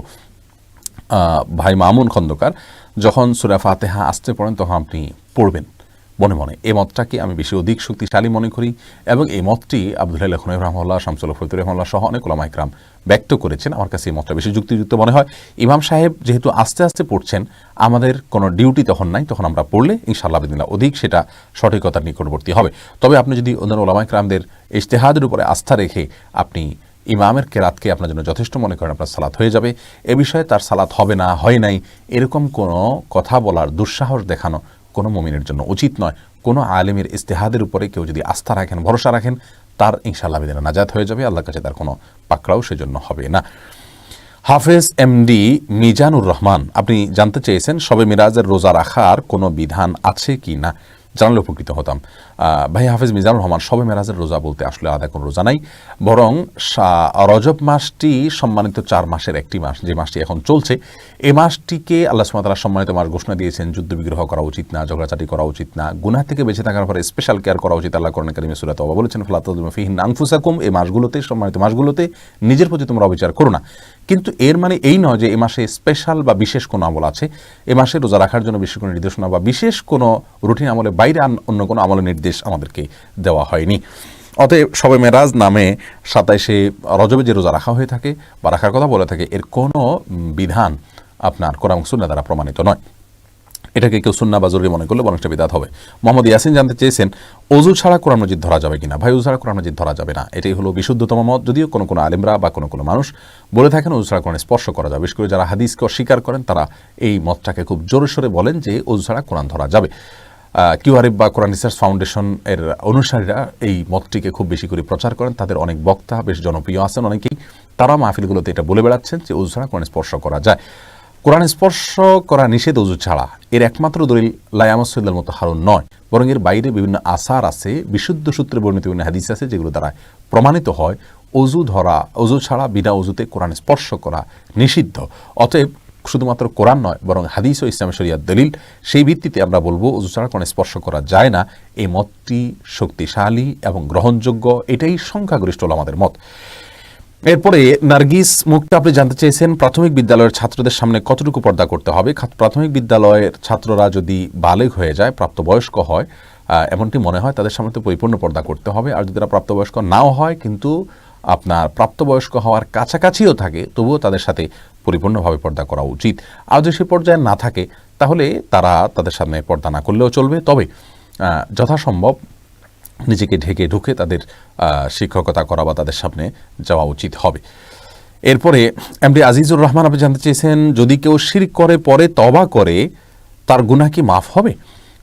ভাই মামুন খন্দকার, যখন সূরা ফাতিহা আস্তে পড়েন তখন আপনি পড়বেন মনে মনে। এই মতটাকে আমি বেশি অধিক শক্তিশালী মনে করি এবং এই মতটি আব্দুল্লাহ লখনৌ রহমাহুল্লাহ, শামসুল ফরিদ রহমাহুল্লাহ সহ অনেক উলামা ইকরাম ব্যক্ত করেছেন। আমার কাছে এই মতটা বেশি যুক্তিযুক্ত মনে হয়। ইমাম সাহেব যেহেতু আস্তে আস্তে পড়ছেন, আমাদের কোনো ডিউটি তখন নাই, তখন আমরা পড়লে ইনশাআল্লাহ বিদিনিল্লাহ অধিক সেটা সঠিকতার নিকটবর্তী হবে। তবে আপনি যদি অন্যান্য উলামা ইকরামদের ইজতিহাদের উপরে আস্থা রেখে আপনি ইমামের কেরাতকে আপনার জন্য যথেষ্ট মনে করেন, আপনার সালাত হয়ে যাবে। এ বিষয়ে তার সালাত হবে না, হয় নাই, এরকম কোনো কথা বলার দুঃসাহস দেখানো কোনো মুমিনের জন্য উচিত নয়। কোনো আলেমের ইজতিহাদের উপরে কেউ যদি আস্থা রাখেন, ভরসা রাখেন, তার ইনশাআল্লাহ বিদিনিল্লাহ নাজাত হয়ে যাবে, আল্লাহর কাছে তার কোনো পাকড়াও সেজন্য হবে না। হাফেজ এমডি মিজানুর রহমান আপনি জানতে চেয়েছেন শবে মিরাজের রোজা রাখার কোনো বিধান আছে কি না, জানলে উপকৃত হতাম। ভাই হাফেজ মিজানুর রহমান, শবে মেরাজের রোজা বলতে আসলে আলাদা কোনো রোজা নাই, বরং রজব মাসটি সম্মানিত 4 মাসের একটি মাস, যে মাসটি এখন চলছে। এই মাসটিকে আল্লাহ সুবহানাহু ওয়া তাআলা সম্মানিত মাস ঘোষণা দিয়েছেন। যুদ্ধ বিগ্রহ করা উচিত না, ঝগড়াঝাটি করা উচিত না, গুনাহ থেকে বেঁচে থাকার পরে স্পেশাল কেয়ার করা উচিত। আল্লাহ কোরআনে কারীমে সূরা তাওবা বলেছেন, ফালা তাযলিমু ফীহিন্না আনফুসাকুম, এই মাসগুলোতে, সম্মানিত মাসগুলোতে নিজের প্রতি তোমরা অবিচার করো না। কিন্তু এর মানে এই নয় যে এ মাসে স্পেশাল বা বিশেষ কোনো আমল আছে, এ মাসে রোজা রাখার জন্য বিশেষ কোনো নির্দেশনা বা বিশেষ কোনো রুটিন আমলের বাইরে অন্য কোনো আমলের নির্দেশ আমাদেরকে দেওয়া হয়নি। অতএব শবে মেরাজ নামে 27শে রজবে যে রোজা রাখা হয়ে থাকে বা রাখার কথা বলে থাকে, এর কোনো বিধান আপনার কোরআন এবং সুন্নাহ দ্বারা প্রমাণিত নয়। এটাকে কেউ সুন্নাহ বা জরুরি মনে করলে বরং একটা বিদাত হবে। মোহাম্মদ ইয়াসিন জানতে চেয়েছেন ওযু ছাড়া কোরআন মাজিদ ধরা যাবে কিনা। ভাই, ওযু ছাড়া কোরআন মাজিদ ধরা যাবে না, এটাই হলো বিশুদ্ধতম মত। যদিও কোনো কোনো আলেমরা বা কোনো কোনো মানুষ বলে থাকেন ওযু ছাড়া কোরআন স্পর্শ করা যাবে, বিশেষ করে যারা হাদিসকে অস্বীকার করেন তারা এই মতটাকে খুব জোরে সোরে বলেন যে ওযু ছাড়া কোরআন ধরা যাবে। কিউআরএফ বা কোরআন রিসার্চ ফাউন্ডেশন এর অনুসারীরা এই মতটিকে খুব বেশি করে প্রচার করেন। তাদের অনেক বক্তা বেশ জনপ্রিয় আছেন অনেকেই, তারা মাহফিলগুলোতে এটা বলে বেড়াচ্ছেন যে ওযু ছাড়া কোরআন স্পর্শ করা যায়। কোরআন স্পর্শ করা নিষেধ ওযু ছাড়া, এর একমাত্র দলিল লা ইয়ামাসসুল মুতাহহারুন নয়, বরং এর বাইরে বিভিন্ন আসার আছে, বিশুদ্ধ সূত্রে বর্ণিত বিভিন্ন হাদিস আছে, যেগুলো দ্বারা প্রমাণিত হয় ওযু ছাড়া বিনা ওযুতে কোরআন স্পর্শ করা নিষিদ্ধ। অতএব শুধুমাত্র কোরআন নয়, বরং হাদিস ও ইসলামের শরিয়াত দলিল, সেই ভিত্তিতে আমরা বলবো ওযু ছাড়া কোরআন স্পর্শ করা যায় না। এই মতটি শক্তিশালী এবং গ্রহণযোগ্য, এটাই সংখ্যাগরিষ্ঠ ওলামাদের মত। এরপরে নার্গিস মুক্তা আপনি জানতে চেয়েছেন প্রাথমিক বিদ্যালয়ের ছাত্রদের সামনে কতটুকু পর্দা করতে হবে। প্রাথমিক বিদ্যালয়ের ছাত্ররা যদি বালেগ হয়ে যায়, প্রাপ্তবয়স্ক হয়, এমনটি মনে হয়, তাদের সামনে তো পরিপূর্ণ পর্দা করতে হবে। আর যদি তারা প্রাপ্তবয়স্ক নাও হয়, কিন্তু আপনার প্রাপ্তবয়স্ক হওয়ার কাছাকাছিও থাকে, তবুও তাদের সাথে পরিপূর্ণভাবে পর্দা করা উচিত। আর যদি সে পর্যায়ে না থাকে, তাহলে তারা তাদের সামনে পর্দা না করলেও চলবে। তবে যথাসম্ভব নিজেকে ঢেকে ঢুকে তাদের শিক্ষকতা করা বা তাদের সামনে যাওয়া উচিত হবে। এরপরে এমডি আজিজুর রহমান আপনি জানতে চেয়েছেন যদি কেউ শিরক করে পরে তওবা করে, তার গুনাহ কি মাফ হবে।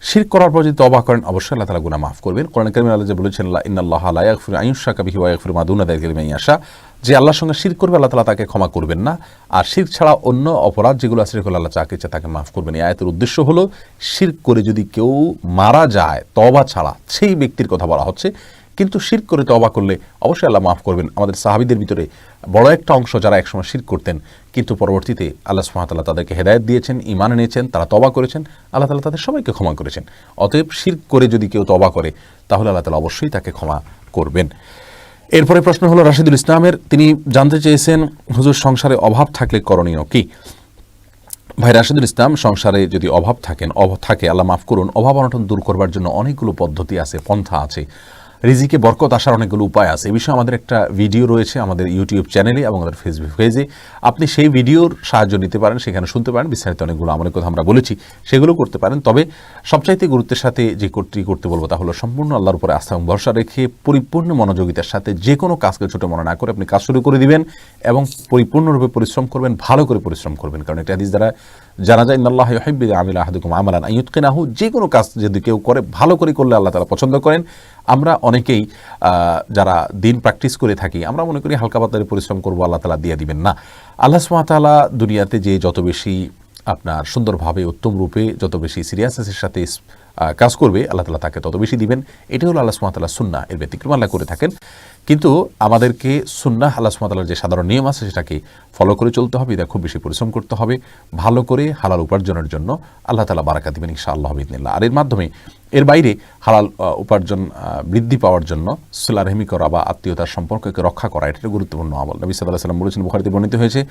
শিরক করার পর যদি তওবা করেন, অবশ্যই আল্লাহ তাআলা গুনাহ মাফ করবেন। কোরআন কারীমে আল্লাহ যে বলেছেন, ইন্নাল্লাহা লা ইয়াগফিরু আন ইউশরাকা বিহি ওয়া ইয়াগফিরু মা দুনা যালিকা লিমান ইয়াশা, যে আল্লাহর সঙ্গে শিরক করবে আল্লাহ তাআলা তাকে ক্ষমা করবেন না, আর শিরক ছাড়া অন্য অপরাধ যেগুলো আছে সেগুলো আল্লাহ যাকে ইচ্ছা তাকে মাফ করবেন। এই আয়াতের উদ্দেশ্য হলো শিরক করে যদি কেউ মারা যায় তওবা ছাড়া, সেই ব্যক্তির কথা বলা হচ্ছে। কিন্তু শিরক করে তওবা করলে অবশ্যই আল্লাহ মাফ করবেন। আমাদের সাহাবীদের ভিতরে বড় একটা অংশ যারা একসময় শিরক করতেন, কিন্তু পরবর্তীতে আল্লাহ সুবহানাহু ওয়া তাআলা তাদেরকে হেদায়েত দিয়েছেন, ঈমান এনেছেন, তারা তওবা করেছেন, আল্লাহ তাআলা তাদের সবাইকে ক্ষমা করেছেন। অতএব শিরক করে যদি কেউ তওবা করে, তাহলে আল্লাহ তাআলা অবশ্যই তাকে ক্ষমা করবেন। এরপরে প্রশ্ন হলো রাশিদুল ইসলামের, তিনি জানতে চেয়েছেন হুজুর সংসারে অভাব থাকলে করণীয় কি। ভাই রাশেদুল ইসলাম, সংসারে যদি অভাব থাকে আল্লাহ মাফ করুন, অভাব অনটন দূর করবার জন্য অনেকগুলো পদ্ধতি আছে, পন্থা আছে, রিজিকে বরকত আসার অনেকগুলো উপায় আছে। এই বিষয়ে আমাদের একটা ভিডিও রয়েছে আমাদের ইউটিউব চ্যানেলে এবং আমাদের ফেসবুক পেজে। আপনি সেই ভিডিওর সাহায্য নিতে পারেন, সেখানে শুনতে পারেন, বিস্তারিত অনেকগুলো আমলের কথা আমরা বলেছি, সেগুলো করতে পারেন। তবে সবচাইতে গুরুত্বের সাথে যে করতে বলবো তা হলো সম্পূর্ণ আল্লাহর উপরে আস্থা এবং ভরসা রেখে পরিপূর্ণ মনোযোগিতার সাথে যে কোনো কাজকে ছোটো মনে না করে আপনি কাজ শুরু করে দিবেন এবং পরিপূর্ণরূপে পরিশ্রম করবেন, ভালো করে পরিশ্রম করবেন। কারণ একটা হাদিস দ্বারা জানা যায়, ইন্নাল্লাহা ইউহিব্বু ইযা আমিলা আহাদুকুম আমালান আন ইউতকিনাহু, যে কোনো কাজ যদি কেউ করে ভালো করে করলে আল্লাহ তাআলা পছন্দ করেন। আমরা অনেকেই যারা দিন প্র্যাকটিস করে থাকি আমরা মনে করি হালকা পাতলা পরিশ্রম করবো, আল্লাহ তাআলা দিয়ে দিবেন না। আল্লাহ সুবহানাহু ওয়া তাআলা দুনিয়াতে যে যত বেশি আপনার সুন্দরভাবে উত্তম রূপে যত বেশি সিরিয়াসনেসের সাথে কাজ করবে আল্লাহ তাআলা তাকে তত বেশি দিবেন। এটি হলো আল্লাহ সুবহানাহু ওয়া তাআলার সুন্নাহ, এর ব্যতিক্রম আল্লাহ করে থাকেন। কিন্তু আমাদেরকে সুন্নাহ আল্লাহ সুবহানাহু ওয়া তাআলার যে সাধারণ নিয়ম আছে সেটাকে ফলো করে চলতে হবে, এটা খুব বেশি পরিশ্রম করতে হবে, ভালো করে হালাল উপার্জনের জন্য আল্লাহ তাআলা বারাকা দিবেন ইনশাআল্লাহ বিইذনিল্লাহ। আর এর মাধ্যমে এর বাইরে হালাল উপার্জন বৃদ্ধি পাওয়ার জন্য সিলা রহিমি করা বা আত্মীয়তার সম্পর্ককে রক্ষা করা, এটা গুরুত্বপূর্ণ আমল। নবী সাল্লাল্লাহু আলাইহি ওয়াসাল্লাম বলেছেন, বুখারীতে বর্ণিত হয়েছে,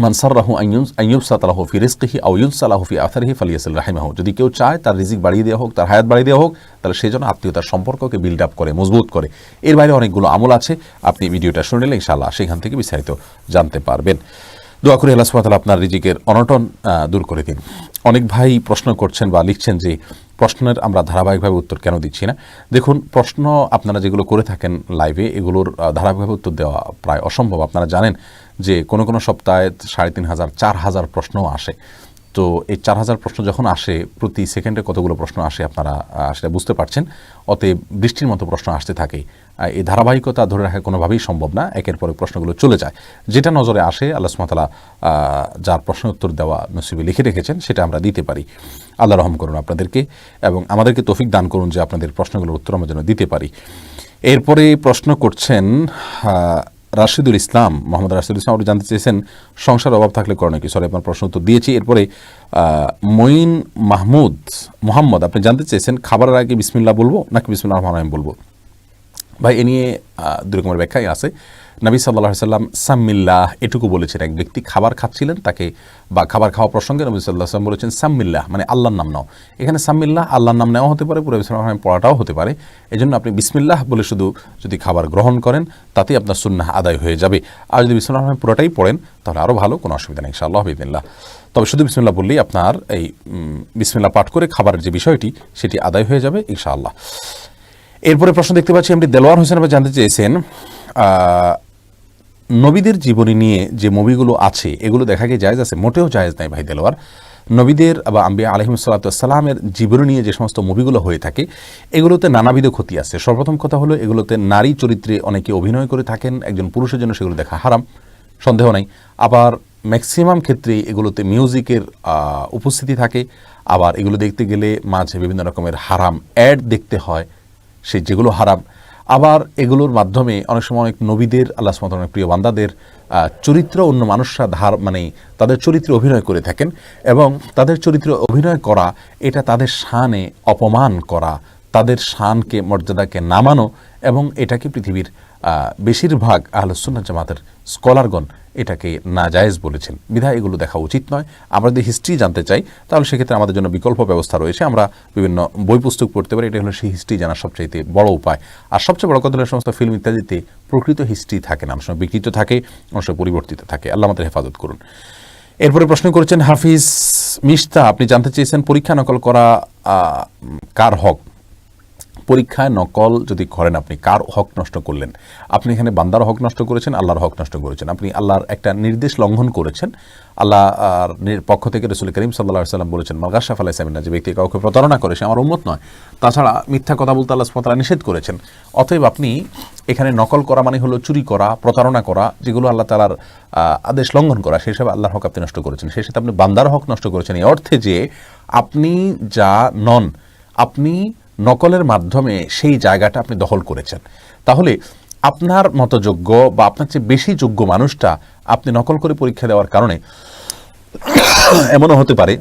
মান সাররাহু আন ইউবসাতা লাহু ফি রিজকিহি আও ইউনসা লাহু ফি আথারিহি ফালিয়াসিল রাহিমাহু, যদি কেউ চায় তার রিজিক বাড়িয়ে দেওয়া হোক, তার হায়াত বাড়িয়ে দেওয়া হোক, তাহলে সেই জন্য আত্মীয়তার সম্পর্ককে বিল্ড আপ করে, মজবুত করে। এর বাইরে অনেকগুলো আমল আছে, আপনি ভিডিওটা শুনে নিলে ইনশাআল্লাহ সেখান থেকে বিস্তারিত জানতে পারবেন। দোয়া করি আল্লাহ সুবহানাহু ওয়া তাআলা আপনার রিজিকের অনটন দূর করে দিন। অনেক ভাই প্রশ্ন করছেন বা লিখছেন যে প্রশ্নের আমরা ধারাবাহিকভাবে উত্তর কেন দিচ্ছি না। দেখুন, প্রশ্ন আপনারা যেগুলো করে থাকেন লাইভে, এগুলোর ধারাবাহিকভাবে উত্তর দেওয়া প্রায় অসম্ভব। আপনারা জানেন যে কোনো সপ্তাহে 3500 4000 প্রশ্নও আসে। তো এই 4000 প্রশ্ন যখন আসে, প্রতি সেকেন্ডে কতগুলো প্রশ্ন আসে আপনারা সেটা বুঝতে পারছেন। অতএব বৃষ্টির মতো প্রশ্ন আসতে থাকে। এই ধারাবাহিকতা ধরে রাখা কোনোভাবেই সম্ভব না, একের পরে প্রশ্নগুলো চলে যায়। যেটা নজরে আসে আল্লাহ সুবহানাহু ওয়া তাআলা যার প্রশ্ন উত্তর দেওয়া নসিবে লিখে রেখেছেন সেটা আমরা দিতে পারি। আল্লাহ রহম করুন আপনাদেরকে এবং আমাদেরকে তৌফিক দান করুন যে আপনাদের প্রশ্নগুলোর উত্তর আমরা যেন দিতে পারি। এরপরে প্রশ্ন করছেন রাশিদুল ইসলাম, মোহাম্মদ রাশিদুল ইসলাম, আপনি জানতে চেয়েছেন সংসার অভাব থাকলে করণীয় কি। সরি, আপনার প্রশ্ন উত্তর দিয়েছি। এরপরে মঈন মোহাম্মদ, আপনি জানতে চেয়েছেন খাবারের আগে বিসমিল্লাহ বলবো নাকি বিসমিল্লাহির রহমানির রহিম বলবো। ভাই, এ নিয়ে দুই রকমের ব্যাখ্যাই আছে। নবী সাল্লাল্লাহু আলাইহি ওয়াসাল্লাম সাম্মিল্লাহ এটুকু বলেছেন। এক ব্যক্তি খাবার খাচ্ছিলেন, তাকে বা খাবার খাওয়া প্রসঙ্গে নবী সাল্লাল্লাহু আলাইহি ওয়াসাল্লাম বলেছেন সাম্মিল্লাহ, মানে আল্লাহর নাম নাও। এখানে সাম্মিল্লাহ আল্লাহর নাম নেওয়া হতে পারে, পুরো বিসমিল্লাহির রহমানির রহিম পড়াটাও হতে পারে। এজন্য আপনি বিসমিল্লাহ বলে শুধু যদি খাবার গ্রহণ করেন তাতেই আপনার সুন্নাহ আদায় হয়ে যাবে। আর যদি বিসমিল্লাহির রহমানির রহিম পুরোটাই পড়েন তাহলে আরও ভালো, কোনো অসুবিধা নেই ইনশাআল্লাহ বিইذনিল্লাহ। তবে শুধু বিসমিল্লাহ বললেই আপনার এই বিসমিল্লাহ পাঠ করে খাবারের যে বিষয়টি সেটি আদায় হয়ে যাবে ইনশাআল্লাহ। এরপরে প্রশ্ন দেখতে পাচ্ছি এমডি দেলোয়ার হোসেন আপনি জানতে চেয়েছেন নবীদের জীবনী নিয়ে যে মুভিগুলো আছে এগুলো দেখা গিয়ে জায়েজ আছে। মোটেও জায়েজ নাই ভাই দেলোয়ার। নবীদের বা আম্বিয়া আলাইহিস সালাতু ওয়াস সালামের জীবনী নিয়ে যে সমস্ত মুভিগুলো হয়ে থাকে এগুলোতে নানাবিধ ক্ষতি আছে। সর্বপ্রথম কথা হলো, এগুলোতে নারী চরিত্রে অনেকে অভিনয় করে থাকেন, একজন পুরুষের জন্য সেগুলো দেখা হারাম, সন্দেহ নাই। আবার ম্যাক্সিমাম ক্ষেত্রে এগুলোতে মিউজিকের উপস্থিতি থাকে। আবার এগুলো দেখতে গেলে মাঝে বিভিন্ন রকমের হারাম অ্যাড দেখতে হয়, যেগুলো হারাম। আবার এগুলোর মাধ্যমে অনেক সময় অনেক নবীদের আল্লাহ সুবহানাহু ওয়া তাআলার প্রিয় বান্দাদের চরিত্র অন্য মানুষরা মানে তাদের চরিত্রে অভিনয় করে থাকেন এবং তাদের চরিত্রে অভিনয় করা এটা তাদের শানে অপমান করা, তাদের শানকে মর্যাদাকে নামানো, এবং এটাকে পৃথিবীর বেশিরভাগ আহলুস সুন্নাহ জামাতের স্কলারগণ এটাকে নাজায়েজ বলেছেন। বিধায় এগুলো দেখা উচিত নয়। আমরা যদি হিস্ট্রি জানতে চাই তাহলে সেক্ষেত্রে আমাদের জন্য বিকল্প ব্যবস্থা রয়েছে, আমরা বিভিন্ন বই পুস্তক পড়তে পারি। এটা হলো সেই হিস্ট্রি জানার সবচাইতে বড় উপায়। আর সবচেয়ে বড় কথা হলো সমস্ত ফিল্ম ইত্যাদিতে প্রকৃত হিস্ট্রি থাকে না, অনেক সময় বিকৃত থাকে, অনেক সময় পরিবর্তিত থাকে। আল্লাহ আমাদের হেফাজত করুন। এরপরে প্রশ্ন করেছেন হাফিজ মিশতা, আপনি জানতে চেয়েছেন পরীক্ষা নকল করা কার হক। পরীক্ষায় নকল যদি করেন আপনি কার হক নষ্ট করলেন? আপনি এখানে বান্দার হক নষ্ট করেছেন, আল্লাহর হক নষ্ট করেছেন। আপনি আল্লাহর একটা নির্দেশ লঙ্ঘন করেছেন। আল্লাহর পক্ষ থেকে রাসূল করিম সাল্লাল্লাহু আলাইহি ওয়াসাল্লাম বলেছেন, মালগাশা ফালাইসা মিন্না, যে ব্যক্তি কাউকে প্রতারণা করে সে আমার উম্মত নয়। তাছাড়া মিথ্যা কথা বলতে আল্লাহ সুবহানাহু ওয়া তাআলা নিষেধ করেছেন। অতএব আপনি এখানে নকল করা মানে হলো চুরি করা, প্রতারণা করা, যেগুলো আল্লাহ তাআলার আদেশ লঙ্ঘন করা, সেই হিসাবে আল্লাহর হক আপনি নষ্ট করেছেন। সেই সাথে আপনি বান্দার হক নষ্ট করেছেন, এই অর্থে যে আপনি যা নন, আপনি নকলের মাধ্যমে সেই জায়গাটা আপনি দখল করেছেন। তাহলে আপনার মতো যোগ্য বা আপনার চেয়ে বেশি যোগ্য মানুষটা আপনি নকল করে পরীক্ষা দেওয়ার কারণে এমনও হতে পারে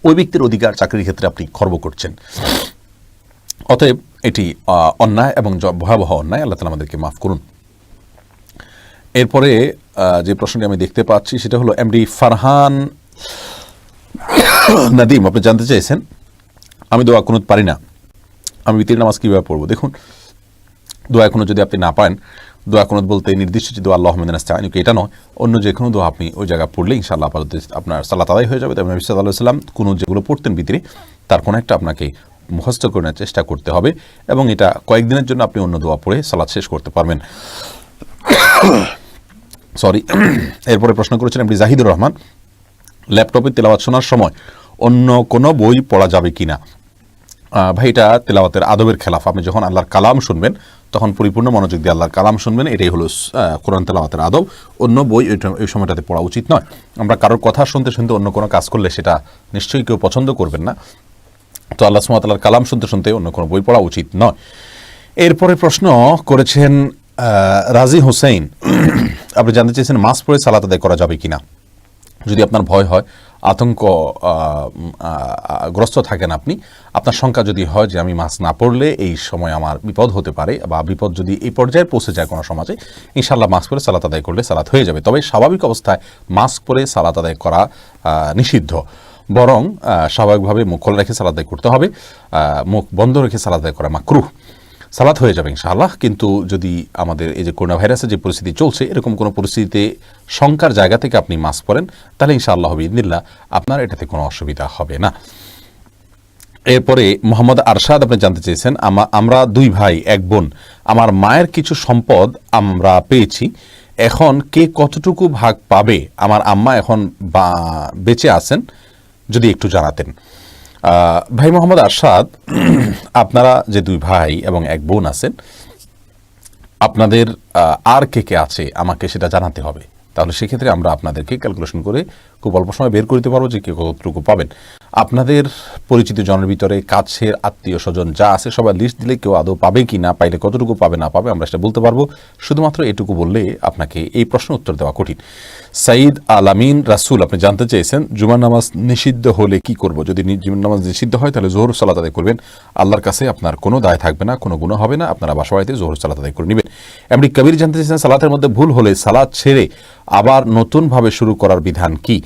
ওই ব্যক্তির অধিকার চাকরির ক্ষেত্রে আপনি খর্ব করছেন। অতএব এটি অন্যায় এবং ভয়াবহ অন্যায়। আল্লাহ তাআলা আমাদেরকে মাফ করুন। এরপরে যে প্রশ্নটি আমি দেখতে পাচ্ছি সেটা হলো এমডি ফারহান নাদিম, আপনি জানতে চাইছেন আমি দোয়া কুনুত পারি না, আমি বিতির নামাজ কীভাবে পড়বো? দেখুন, দোয়া কুনুত যদি আপনি না পারেন, দোয়া কুনুত বলতে নির্দিষ্ট যে দোয়া আল্লাহুম্মা ইন্না নাস্তাঈনুকা এটা নয়, অন্য যে কোনো দোয়া আপনি ওই জায়গা পড়লে ইনশাআল্লাহ আপনার সালাত আদায় হয়ে যাবে। তবে নবী সাল্লাল্লাহু আলাইহি ওয়াসাল্লাম কুনুত যেগুলো পড়তেন ভিতরে, তার কোনো একটা আপনাকে মুখস্থ করে নেওয়ার চেষ্টা করতে হবে, এবং এটা কয়েকদিনের জন্য আপনি অন্য দোয়া পড়ে সালাত শেষ করতে পারবেন। সরি। এরপরে প্রশ্ন করেছেন আপনি জাহিদুর রহমান, ল্যাপটপে তেলাওয়াত শোনার সময় অন্য কোনো বই পড়া যাবে কিনা? ভাই, এটা তেলাওয়াতের আদবের খেলাফ। আপনি যখন আল্লাহর কালাম শুনবেন তখন পরিপূর্ণ মনোযোগ দিয়ে আল্লাহর কালাম শুনবেন, এটাই হলো কোরআন তেলাওয়াতের আদব। অন্য বই এই সময়টাতে পড়া উচিত নয়। আমরা কারোর কথা শুনতে শুনতে অন্য কোনো কাজ করলে সেটা নিশ্চয়ই কেউ পছন্দ করবেন না। তো আল্লাহ সুবহানাহু ওয়া তাআলার কালাম শুনতে শুনতে অন্য কোনো বই পড়া উচিত নয়। এরপরে প্রশ্ন করেছেন রাজি হোসেন, আপনি জানতে চেয়েছেন মাস্ক পরে সালাত আদায় করা যাবে কিনা। যদি আপনার ভয় হয়, আতঙ্ক গ্রস্ত থাকেন আপনি, আপনার শঙ্কা যদি হয় যে আমি মাস্ক না পরলে এই সময় আমার বিপদ হতে পারে, বা বিপদ যদি এই পর্যায়ে পৌঁছে যায় কোনো সমাজে, ইনশাআল্লাহ মাস্ক পরে সালাত আদায় করলে সালাত হয়ে যাবে। তবে স্বাভাবিক অবস্থায় মাস্ক পরে সালাত আদায় করা নিষিদ্ধ, বরং স্বাভাবিকভাবে মুখ খোলা রেখে সালাত আদায় করতে হবে। মুখ বন্ধ রেখে সালাত আদায় করা মাকরুহ। সালাত হয়ে যাবে ইনশাআল্লাহ। কিন্তু যদি আমাদের এই যে করোনা ভাইরাসের যে পরিস্থিতি চলছে, এরকম কোনো পরিস্থিতিতে শঙ্কার জায়গা থেকে আপনি মাস্ক পরেন, তাহলে ইনশাআল্লাহ বিইذনিল্লাহ আপনার এটাতে কোনো অসুবিধা হবে না। এরপরে মোহাম্মদ আরশাদ, আপনি জানতে চেয়েছেন আমরা দুই ভাই এক বোন, আমার মায়ের কিছু সম্পদ আমরা পেয়েছি, এখন কে কতটুকু ভাগ পাবে? আমার আম্মা এখন বেঁচে আছেন, যদি একটু জানাতেন। ভাই মোহাম্মদ আরশাদ, আপনারা যে দুই ভাই এবং এক বোন আছেন, আপনাদের আর কে কে আছে আমাকে সেটা জানাতে হবে। তাহলে সেক্ষেত্রে আমরা আপনাদেরকে ক্যালকুলেশন করে খুব অল্প সময় বের করতে পারবো যে কে কতটুকু পাবেন। আপনাদের পরিচিত জনের ভিতরে কাছের আত্মীয় স্বজন যা আছে সবাই লিস্ট দিলে কেউ আদৌ পাবে কি না, পাইলে কতটুকু পাবে না পাবে আমরা সেটা বলতে পারবো। শুধুমাত্র এটুকু বললে আপনাকে এই প্রশ্ন উত্তর দেওয়া কঠিন। সাইদ আলামিন রাসুল, আপনি জানতে চেয়েছেন জুমার নামাজ নিষিদ্ধ হলে কি করব? যদি জুমার নামাজ নিষিদ্ধ হয় তাহলে জোহর সালাত আদায় করবেন। আল্লাহর কাছে আপনার কোনো দায় থাকবে না, কোনো গুনাহ হবে না, আপনারা বাসাবাড়িতে জোহর সালাত আদায় করে নেবেন। এমনি কবির জানতে চেয়েছেন সালাতের মধ্যে ভুল হলে সালাত ছেড়ে আবার নতুনভাবে শুরু করার বিধান কি?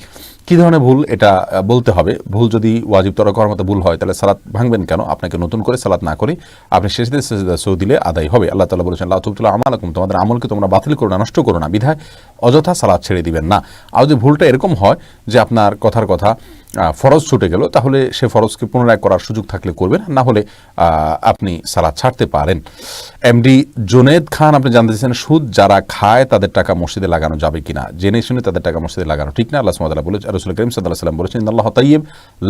কি ধরনের ভুল এটা বলতে হবে। ভুল যদি ওয়াজিব তরক করার মতো ভুল হয় তাহলে সালাত ভাঙবেন কেন? আপনাকে নতুন করে সালাত না করে আপনি সেজদা সৌ দিলে আদায় হবে। আল্লাহ তাআলা বলেছেন লা তুবতিলু আমালাকুম, তোমাদের আমলকে তোমরা বাতিল করো না, নষ্ট করো না, বিধায় অযথা সালাত ছেড়ে দিবেন না। আর যদি ভুলটা এরকম হয় যে আপনার কথার কথা ফরজ ছুটে গেল, তাহলে সে ফরজকে পুনরায় করার সুযোগ থাকলে করবেন, না হলে আপনি সালাত ছাড়তে পারেন। এমডি জুনেদ খান, আপনি জানতে চাইছেন সুদ যারা খায় তাদের টাকা মসজিদে লাগানো যাবে কিনা? জেনে শুনে তাদের টাকা মসজিদে লাগানো ঠিক না। আল্লাহ সুবহানাহু ওয়া তাআলা বলেছেন, রাসূল করিম সাল্লাল্লাহু আলাইহি ওয়াসাল্লাম বলেছেন ইন্নাল্লাহা তাইয়্যিব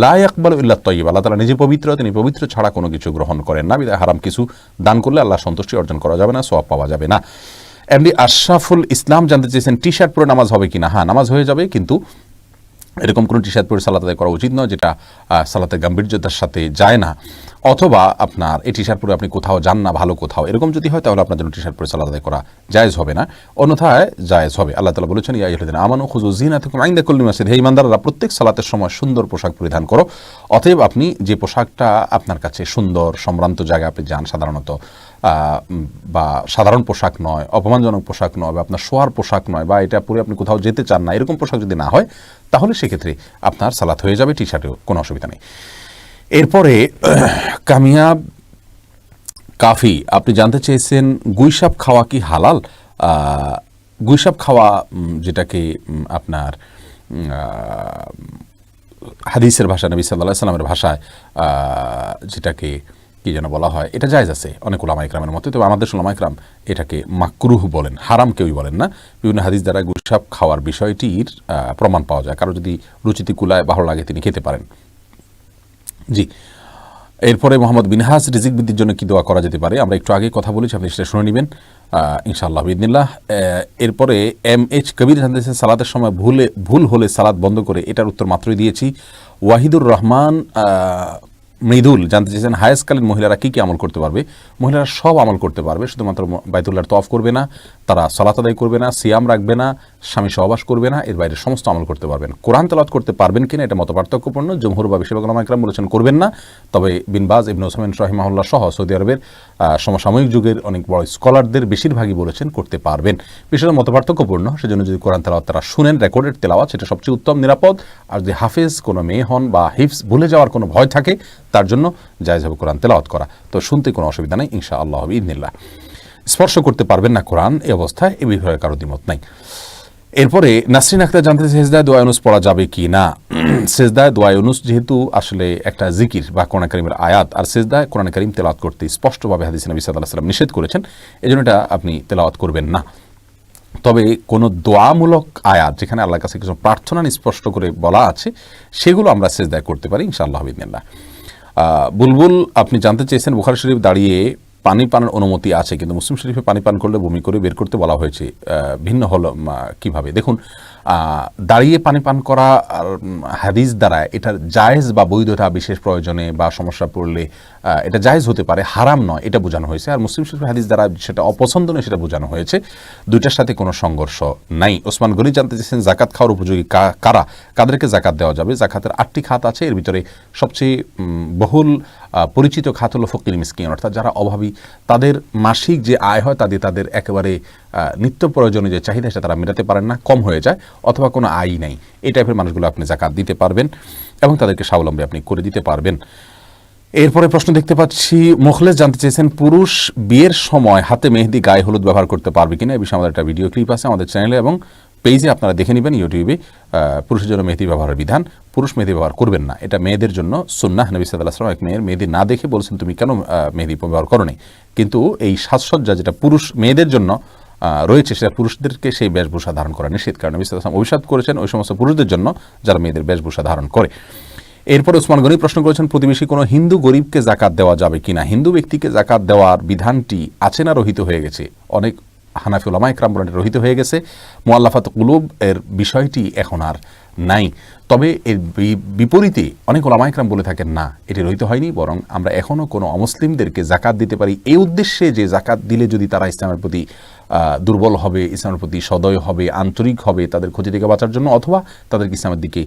লা ইয়াকবালু ইল্লা তাইয়্যিব, আল্লাহ তাআলা নিজে পবিত্র, তিনি পবিত্র ছাড়া কোনো কিছু গ্রহণ করেন না। বিধায় হারাম কিছু দান করলে আল্লাহ সন্তুষ্টি অর্জন করা যাবে না, সওয়াব পাওয়া যাবে না। এমডি আশরাফুল ইসলাম জানতে চেয়েছেন টি শার্ট পরে নামাজ হবে কিনা? হ্যাঁ, নামাজ হয়ে যাবে, কিন্তু এরকম কোনো টি শার্ট পরে সালাত আদায় করা উচিত নয় যেটা সালাতের গাম্ভীর্যতার সাথে যায় না, অথবা আপনার এই টি শার্ট পরে আপনি কোথাও যান না ভালো কোথাও, এরকম যদি হয় তাহলে আপনার জন্য টি শার্ট পরে সালাত আদায় করা জায়েজ হবে না, অন্যথায় জায়েজ হবে। আল্লাহ তাআলা বলেছেন ইয়া আইয়ুহাল্লাযীনা আমানু খুযু যিনাতাকুম ইনদা কুল্লি মাসজিদ, হে ঈমানদাররা প্রত্যেক সালাতের সময় সুন্দর পোশাক পরিধান করো। অতএব আপনি যে পোশাকটা আপনার কাছে সুন্দর, সম্ভ্রান্ত জায়গায় আপনি যান সাধারণত, বা সাধারণ পোশাক নয়, অপমানজনক পোশাক নয়, বা আপনার শোয়ার পোশাক নয়, বা এটা পরে আপনি কোথাও যেতে চান না, এরকম পোশাক যদি না হয় তাহলে সেক্ষেত্রে আপনার সালাত হয়ে যাবে, টি শার্টেও কোনো অসুবিধা নেই। এরপরে কামিয়াব কাফি, আপনি জানতে চেয়েছেন গুইসাপ খাওয়া কি হালাল? গুইসাপ খাওয়া যেটাকে আপনার হাদিসের ভাষা, নবী সাল্লাল্লাহু আলাইহি ওয়াসাল্লামের ভাষায় যেটাকে কি যেন বলা হয়, এটা জায়েজ আছে অনেক উলামা ইকরামের মতে, তবে আমাদের উলামা ইকরাম এটাকে মাকরুহ বলেন, হারাম কেউই বলেন না। বিভিন্ন হাদিস দ্বারা গুইসাপ খাওয়ার বিষয়টির প্রমাণ পাওয়া যায়। কারো যদি রুচিতে কুলায় ভালো লাগে তিনি খেতে পারেন। জি। এরপরে মোহাম্মদ বিনহাস, রিজিক বৃদ্ধির জন্য কি দোয়া করা যেতে পারে? আমরা একটু আগে কথা বলেছি, আপনি সেটা শুনে নেবেন ইনশাআল্লাহ বিইذনিল্লাহ। এরপরে এম এইচ কবির জানতে চাইছেন সালাতের সময় ভুল হলে সালাত বন্ধ করে, এটার উত্তর মাত্রই দিয়েছি। ওয়াহিদুর রহমান মৃদুল জানতে চেয়েছেন হায়েসকালীন মহিলারা কি কি আমল করতে পারবে? মহিলারা সব আমল করতে পারবে, শুধুমাত্র বাইতুল্লাহর তওয়াফ করবে না, তারা সালাত আদায় করবে না, সিয়াম রাখবে না, স্বামী সহবাস করবে না, এর বাইরে সমস্ত আমল করতে পারবেন। কোরআন তেলাওয়াত করতে পারবেন কিনা এটা মতপার্থক্যপূর্ণ। জমহুর বা বেশিরভাগ উলামা ইকরাম বলেছেন করবেন না, তবে বিন বাজ, ইবনে উসাইমিন রাহিমাহুল্লাহ সহ সৌদি আরবের সমসাময়িক যুগের অনেক বড় স্কলারদের বেশিরভাগই বলেছেন করতে পারবেন। বিষয়টা মতপার্থক্যপূর্ণ, সেজন্য যদি কোরআন তেলাওয়াত তারা শুনেন, রেকর্ডেড তেলাওয়াত, সেটা সবচেয়ে উত্তম, নিরাপদ। আর যদি হাফেজ কোনো মেয়ে হন বা হিফজ ভুলে যাওয়ার কোনো ভয় থাকে, তার জন্য জায়েজ হবে কোরআন তেলাওয়াত করা। তো শুনতে কোনো অসুবিধা নেই ইনশাআল্লাহ বিইذনিল্লাহ। স্পর্শ করতে পারবেন না কোরআন, এই অবস্থায় এ বিষয়ে কারো দ্বিমত নাই। এরপরে নাসরিন আক্তার জানতে সেজদায় দোয়া ইউনুস পড়া যাবে কি না। সেজদায় দোয়া ইউনুস যেহেতু আসলে একটা জিকির বা কোরআন কারীমের আয়াত, আর সেজদায় কোরআন কারীম তেলাওয়াত করতে স্পষ্টভাবে হাদিসে নবী সাল্লাল্লাহু আলাইহি ওয়াসাল্লাম নিষেধ করেছেন, এজন্য এটা আপনি তেলাওয়াত করবেন না। তবে কোনো দোয়ামূলক আয়াত যেখানে আল্লাহর কাছে কিছু প্রার্থনা স্পষ্ট করে বলা আছে, সেগুলো আমরা সেজদায় করতে পারি ইনশাআল্লাহ বিইذনিল্লাহ। বুলবুল আপনি জানতে চেয়েছেন বুখারী শরীফ দাঁড়িয়ে পানি পানের অনুমতি আছে, কিন্তু মুসলিম শরীফে পানি পান করলে বমি করে বের করতে বলা হয়েছে, ভিন্ন হলো কিভাবে? দেখুন, দাঁড়িয়ে পানি পান করা হাদিস দ্বারা এটার জায়েজ বা বৈধতা বিশেষ প্রয়োজনে বা সমস্যা পড়লে এটা জায়েজ হতে পারে, হারাম নয়, এটা বোঝানো হয়েছে। আর মুসলিম শরীফের হাদিস দ্বারা সেটা অপছন্দনীয়, সেটা বোঝানো হয়েছে। দুইটার সাথে কোনো সংঘর্ষ নাই। ওসমান গনি জানতে চেয়েছেন জাকাত খাওয়ার উপযোগী কারা, কাদেরকে জাকাত দেওয়া যাবে? জাকাতের 8টি খাত আছে, এর ভিতরে সবচেয়ে বহুল পরিচিত খাত হলো ফকির মিসকিন, অর্থাৎ যারা অভাবী, তাদের মাসিক যে আয় হয় তাদের একেবারে নিত্য প্রয়োজনীয় যে চাহিদা সেটা তারা মেটাতে পারেন না, কম হয়ে যায়, অথবা কোনো আয় নাই, এই টাইপের মানুষগুলো আপনি জাকাত দিতে পারবেন এবং তাদেরকে স্বাবলম্বী আপনি করে দিতে পারবেন। এরপরে প্রশ্ন দেখতে পাচ্ছি, মোখলেস জানতে চেয়েছেন পুরুষ বিয়ের সময় হাতে মেহেদি, গায়ে হলুদ ব্যবহার করতে পারবে কিনা, এই বিষয়ে আমাদের একটা ভিডিও ক্লিপ আছে আমাদের চ্যানেলে এবং পেজে, আপনারা দেখে নেবেন ইউটিউবে। পুরুষের জন্য মেহেদি ব্যবহারের বিধান, পুরুষ মেহেদি ব্যবহার করবেন না, এটা মেয়েদের জন্য সুন্নাহ। নবী সাল্লাল্লাহু আলাইহি ওয়াসাল্লাম এক মেয়ের মেহেদি না দেখে বলছেন তুমি কেন মেহেদি ব্যবহার করো নি, কিন্তু এই সাজসজ্জা যেটা পুরুষ মেয়েদের জন্য রয়েছে সেটা পুরুষদেরকে সেই বেশভূষা ধারণ করা নিষেধ, কারণ নবী সাল্লাল্লাহু আলাইহি ওয়াসাল্লাম অভিশাপ করেছেন ওই সমস্ত পুরুষদের জন্য যারা মেয়েদের বেশভূষা ধারণ করে। এরপর ওসমান গনি প্রশ্ন করেছেন প্রতিবেশী কোনো হিন্দু গরিবকে জাকাত দেওয়া যাবে কিনা। হিন্দু ব্যক্তিকে জাকাত দেওয়ার বিধানটি আছে না রহিত হয়ে গেছে? অনেক হানাফি উলামা ইকরাম বলেন রহিত হয়ে গেছে। মুআল্লাফাত কুলুব এর বিষয়টি এখন আর নাই। তবে এর বিপরীতে অনেক উলামা ইকরাম বলে থাকেন না, এটি রহিত হয়নি, বরং আমরা এখনও কোনো অমুসলিমদেরকে জাকাত দিতে পারি, এই উদ্দেশ্যে যে জাকাত দিলে যদি তারা ইসলামের প্রতি দুর্বল হবে, ইসলামের প্রতি সদয় হবে, আন্তরিক হবে, তাদের ক্ষতি থেকে বাঁচার জন্য, অথবা তাদেরকে ইসলামের দিকে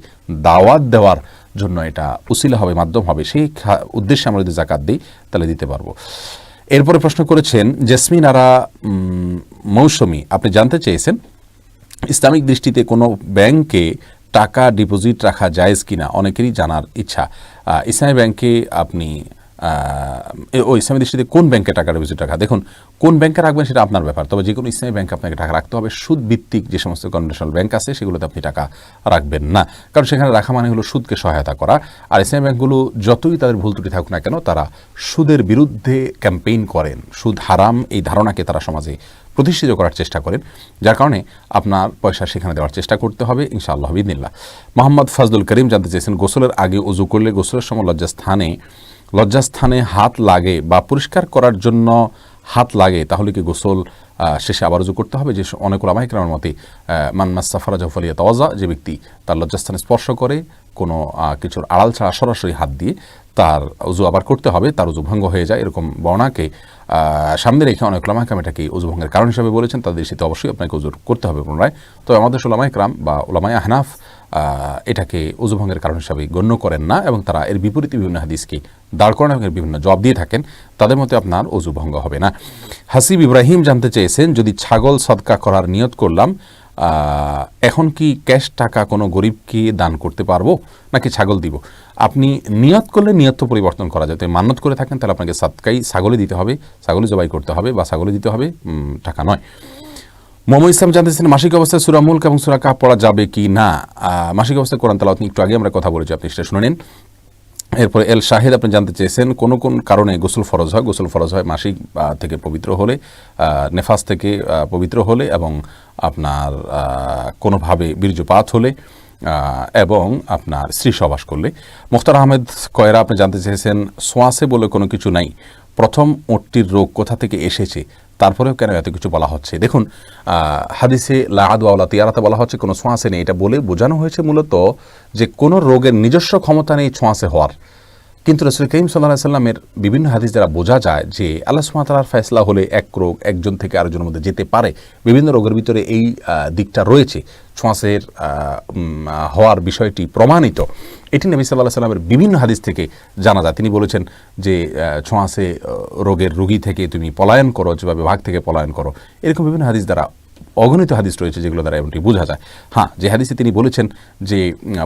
দাওয়াত দেওয়ার জন্য এটা উসিলা হবে, মাধ্যম হবে, সেই উদ্দেশ্যে আমরা যদি জাকাত দিই তাহলে দিতে পারবো। এরপরে প্রশ্ন করেছেন জেসমিন আরা মৌসুমি, আপনি জানতে চেয়েছেন ইসলামিক দৃষ্টিতে কোনো ব্যাংকে টাকা ডিপোজিট রাখা জায়েজ কিনা, অনেকেরই জানার ইচ্ছা। ইসলামী ব্যাংকে আপনি ইসলামী দৃষ্টিতে কোন ব্যাংকে টাকা ডিপোজিট রাখা, দেখুন কোন ব্যাংকে রাখবেন সেটা আপনার ব্যাপার, তবে যে কোনো ইসলামী ব্যাংকে আপনাকে টাকা রাখতে হবে। সুদ ভিত্তিক যে সমস্ত কনভেনশনাল ব্যাংক আছে সেগুলোতে আপনি টাকা রাখবেন না, কারণ সেখানে রাখা মানে হলো সুদকে সহায়তা করা। আর ইসলামী ব্যাংকগুলো যতই তাদের ভুল ত্রুটি থাকুক না কেন, তারা সুদের বিরুদ্ধে ক্যাম্পেইন করেন, সুদ হারাম এই ধারণাকে তারা সমাজে প্রতিষ্ঠিত করার চেষ্টা করেন, যার কারণে আপনার পয়সা সেখানে দেওয়ার চেষ্টা করতে হবে ইনশাআল্লাহ বিইذনিল্লাহ। মোহাম্মদ ফাজলুল করিম জানতে চেয়েছেন গোসলের আগে ওযু করলে গোসলের সময় লজ্জাস্থানে হাত লাগে বা পরিষ্কার করার জন্য হাত লাগে, তাহলে কি গোসল শেষে আবার ওযু করতে হবে? যে অনেক উলামা ইকরামের মতে মান মাসসা ফারাজাহু ফালিয়াতাওয়াজ্জা, যে ব্যক্তি তার লজ্জাস্থানে স্পর্শ করে কোনো কিছুর আড়াল ছাড়া সরাসরি হাত দিয়ে, তার ওযু আবার করতে হবে, তার ওযু ভঙ্গ হয়ে যায়, এরকম বর্ণনাকে সামনে রেখে অনেক উলামা ইকরাম এটাকে ওযু ভঙ্গের কারণ হিসেবে বলেছেন। তাদের দৃষ্টিতে অবশ্যই আপনাকে ওযু করতে হবে পুনরায়। তো আমাদের উলামা ইকরাম বা উলামায়ে আহনাফ এটাকে ওযু ভঙ্গের কারণ হিসাবে গণ্য করেন না, এবং তারা এর বিপরীতে বিভিন্ন হাদিসকে দাঁড় করানো এবং বিভিন্ন জবাব দিয়ে থাকেন, তাদের মতে আপনার ওযু ভঙ্গ হবে না। হাসিব ইব্রাহিম জানতে চেয়েছেন যদি ছাগল সদকা করার নিয়ত করলাম, এখন কি ক্যাশ টাকা কোনো গরিবকে দান করতে পারবো নাকি ছাগল দিব? আপনি নিয়ত করলে নিয়ত তো পরিবর্তন করা যায়, মান্যত করে থাকেন তাহলে আপনাকে সাদকাই ছাগলই দিতে হবে, ছাগলই জবাই করতে হবে বা ছাগলই দিতে হবে, টাকা নয়। মোহাম্মদ ইসলাম জানতেছেন মাসিক অবস্থায় সূরা মুলক এবং সূরা কাহফ পড়া যাবে কি না। মাসিক অবস্থায় কোরআন তেলাওয়াত নিয়ে একটু আগে আমরা কথা বলেছি, আপনি সেটা শুনে নিন। এরপরে এল শাহেদ আপনি জানতে চেয়েছেন কোন কোন কারণে গোসল ফরজ হয়। গোসল ফরজ হয় মাসিক থেকে পবিত্র হলে, নেফাস থেকে পবিত্র হলে, এবং আপনার কোনোভাবে বীর্যপাত হলে, এবং আপনার স্ত্রী সহবাস করলে। মুখতার আহমেদ কয়রা আপনি জানতে চেয়েছেন সোয়াসে বলে কোনো কিছু নাই, প্রথম ওটটির রোগ কোথা থেকে এসেছে, তারপরেও কেন এত কিছু বলা হচ্ছে? দেখুন, হাদিসে লা আদওয়া ওয়ালা তিয়ারাতে বলা হচ্ছে কোনো ছোঁয়াচে নেই, এটা বলে বোঝানো হয়েছে মূলত যে কোনো রোগের নিজস্ব ক্ষমতা নেই ছোঁয়াচে হওয়ার। কিন্তু রাসূল করিম সাল্লাল্লাহু আলাইহি সাল্লামের বিভিন্ন হাদিস দ্বারা বোঝা যায় যে আল্লাহ সুবহানাহু ওয়া তাআলার ফয়সালা হলে এক রোগ একজন থেকে আরেকজনের মধ্যে যেতে পারে। বিভিন্ন রোগের ভিতরে এই দিকটা রয়েছে, ছোঁয়াচের হওয়ার বিষয়টি প্রমাণিত। এটি নবী সাল্লাল্লাহু আলাইহি সাল্লামের বিভিন্ন হাদিস থেকে জানা যায়। তিনি বলেছেন যে ছোঁয়াচে রোগের রোগী থেকে তুমি পলায়ন করো, যেভাবে বাঘ থেকে পলায়ন করো। এরকম বিভিন্ন হাদিস দ্বারা, অগণিত হাদিস রয়েছে যেগুলো দ্বারা এমনটি বোঝা যায়। হ্যাঁ, যে হাদিসে তিনি বলেছেন যে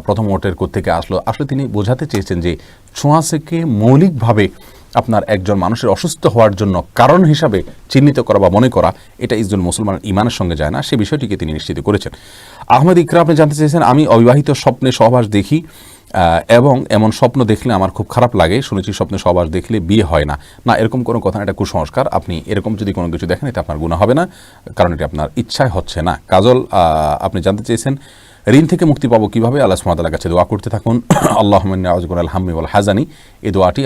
প্রথম ওটের কোত্থেকে আসলো, আসলে তিনি বোঝাতে চেয়েছেন যে ছোঁয়াচেকে মৌলিকভাবে আপনার একজন মানুষের অসুস্থ হওয়ার জন্য কারণ হিসাবে চিহ্নিত করা বা মনে করা, এটা একজন মুসলমানের ইমানের সঙ্গে যায় না, সে বিষয়টিকে তিনি নিশ্চিত করেছেন। আহমেদ ইকরা আপনি জানতে চেয়েছেন, আমি অবিবাহিত স্বপ্নে সহবাস দেখি এবং এমন স্বপ্ন দেখলে আমার খুব খারাপ লাগে। শুনেছি স্বপ্নে সহবাস দেখলে বিয়ে হয় না। না, এরকম কোনো কথা না, এটা কুসংস্কার। আপনি এরকম যদি কোনো কিছু দেখেন, এটা আপনার গুনাহ হবে না, কারণ এটি আপনার ইচ্ছায় হচ্ছে না। কাজল আপনি জানতে চেয়েছেন, ঋণ থেকে মুক্তি পাবো কিভাবে? আল্লাহ সুবহানাহু ওয়া তাআলার কাছে দোয়া করতে থাকুন, আল্লাহুম্মা ইন্নী আউযু বিকা মিনাল হাম্মি ওয়াল হাযানি। এই দোয়াটি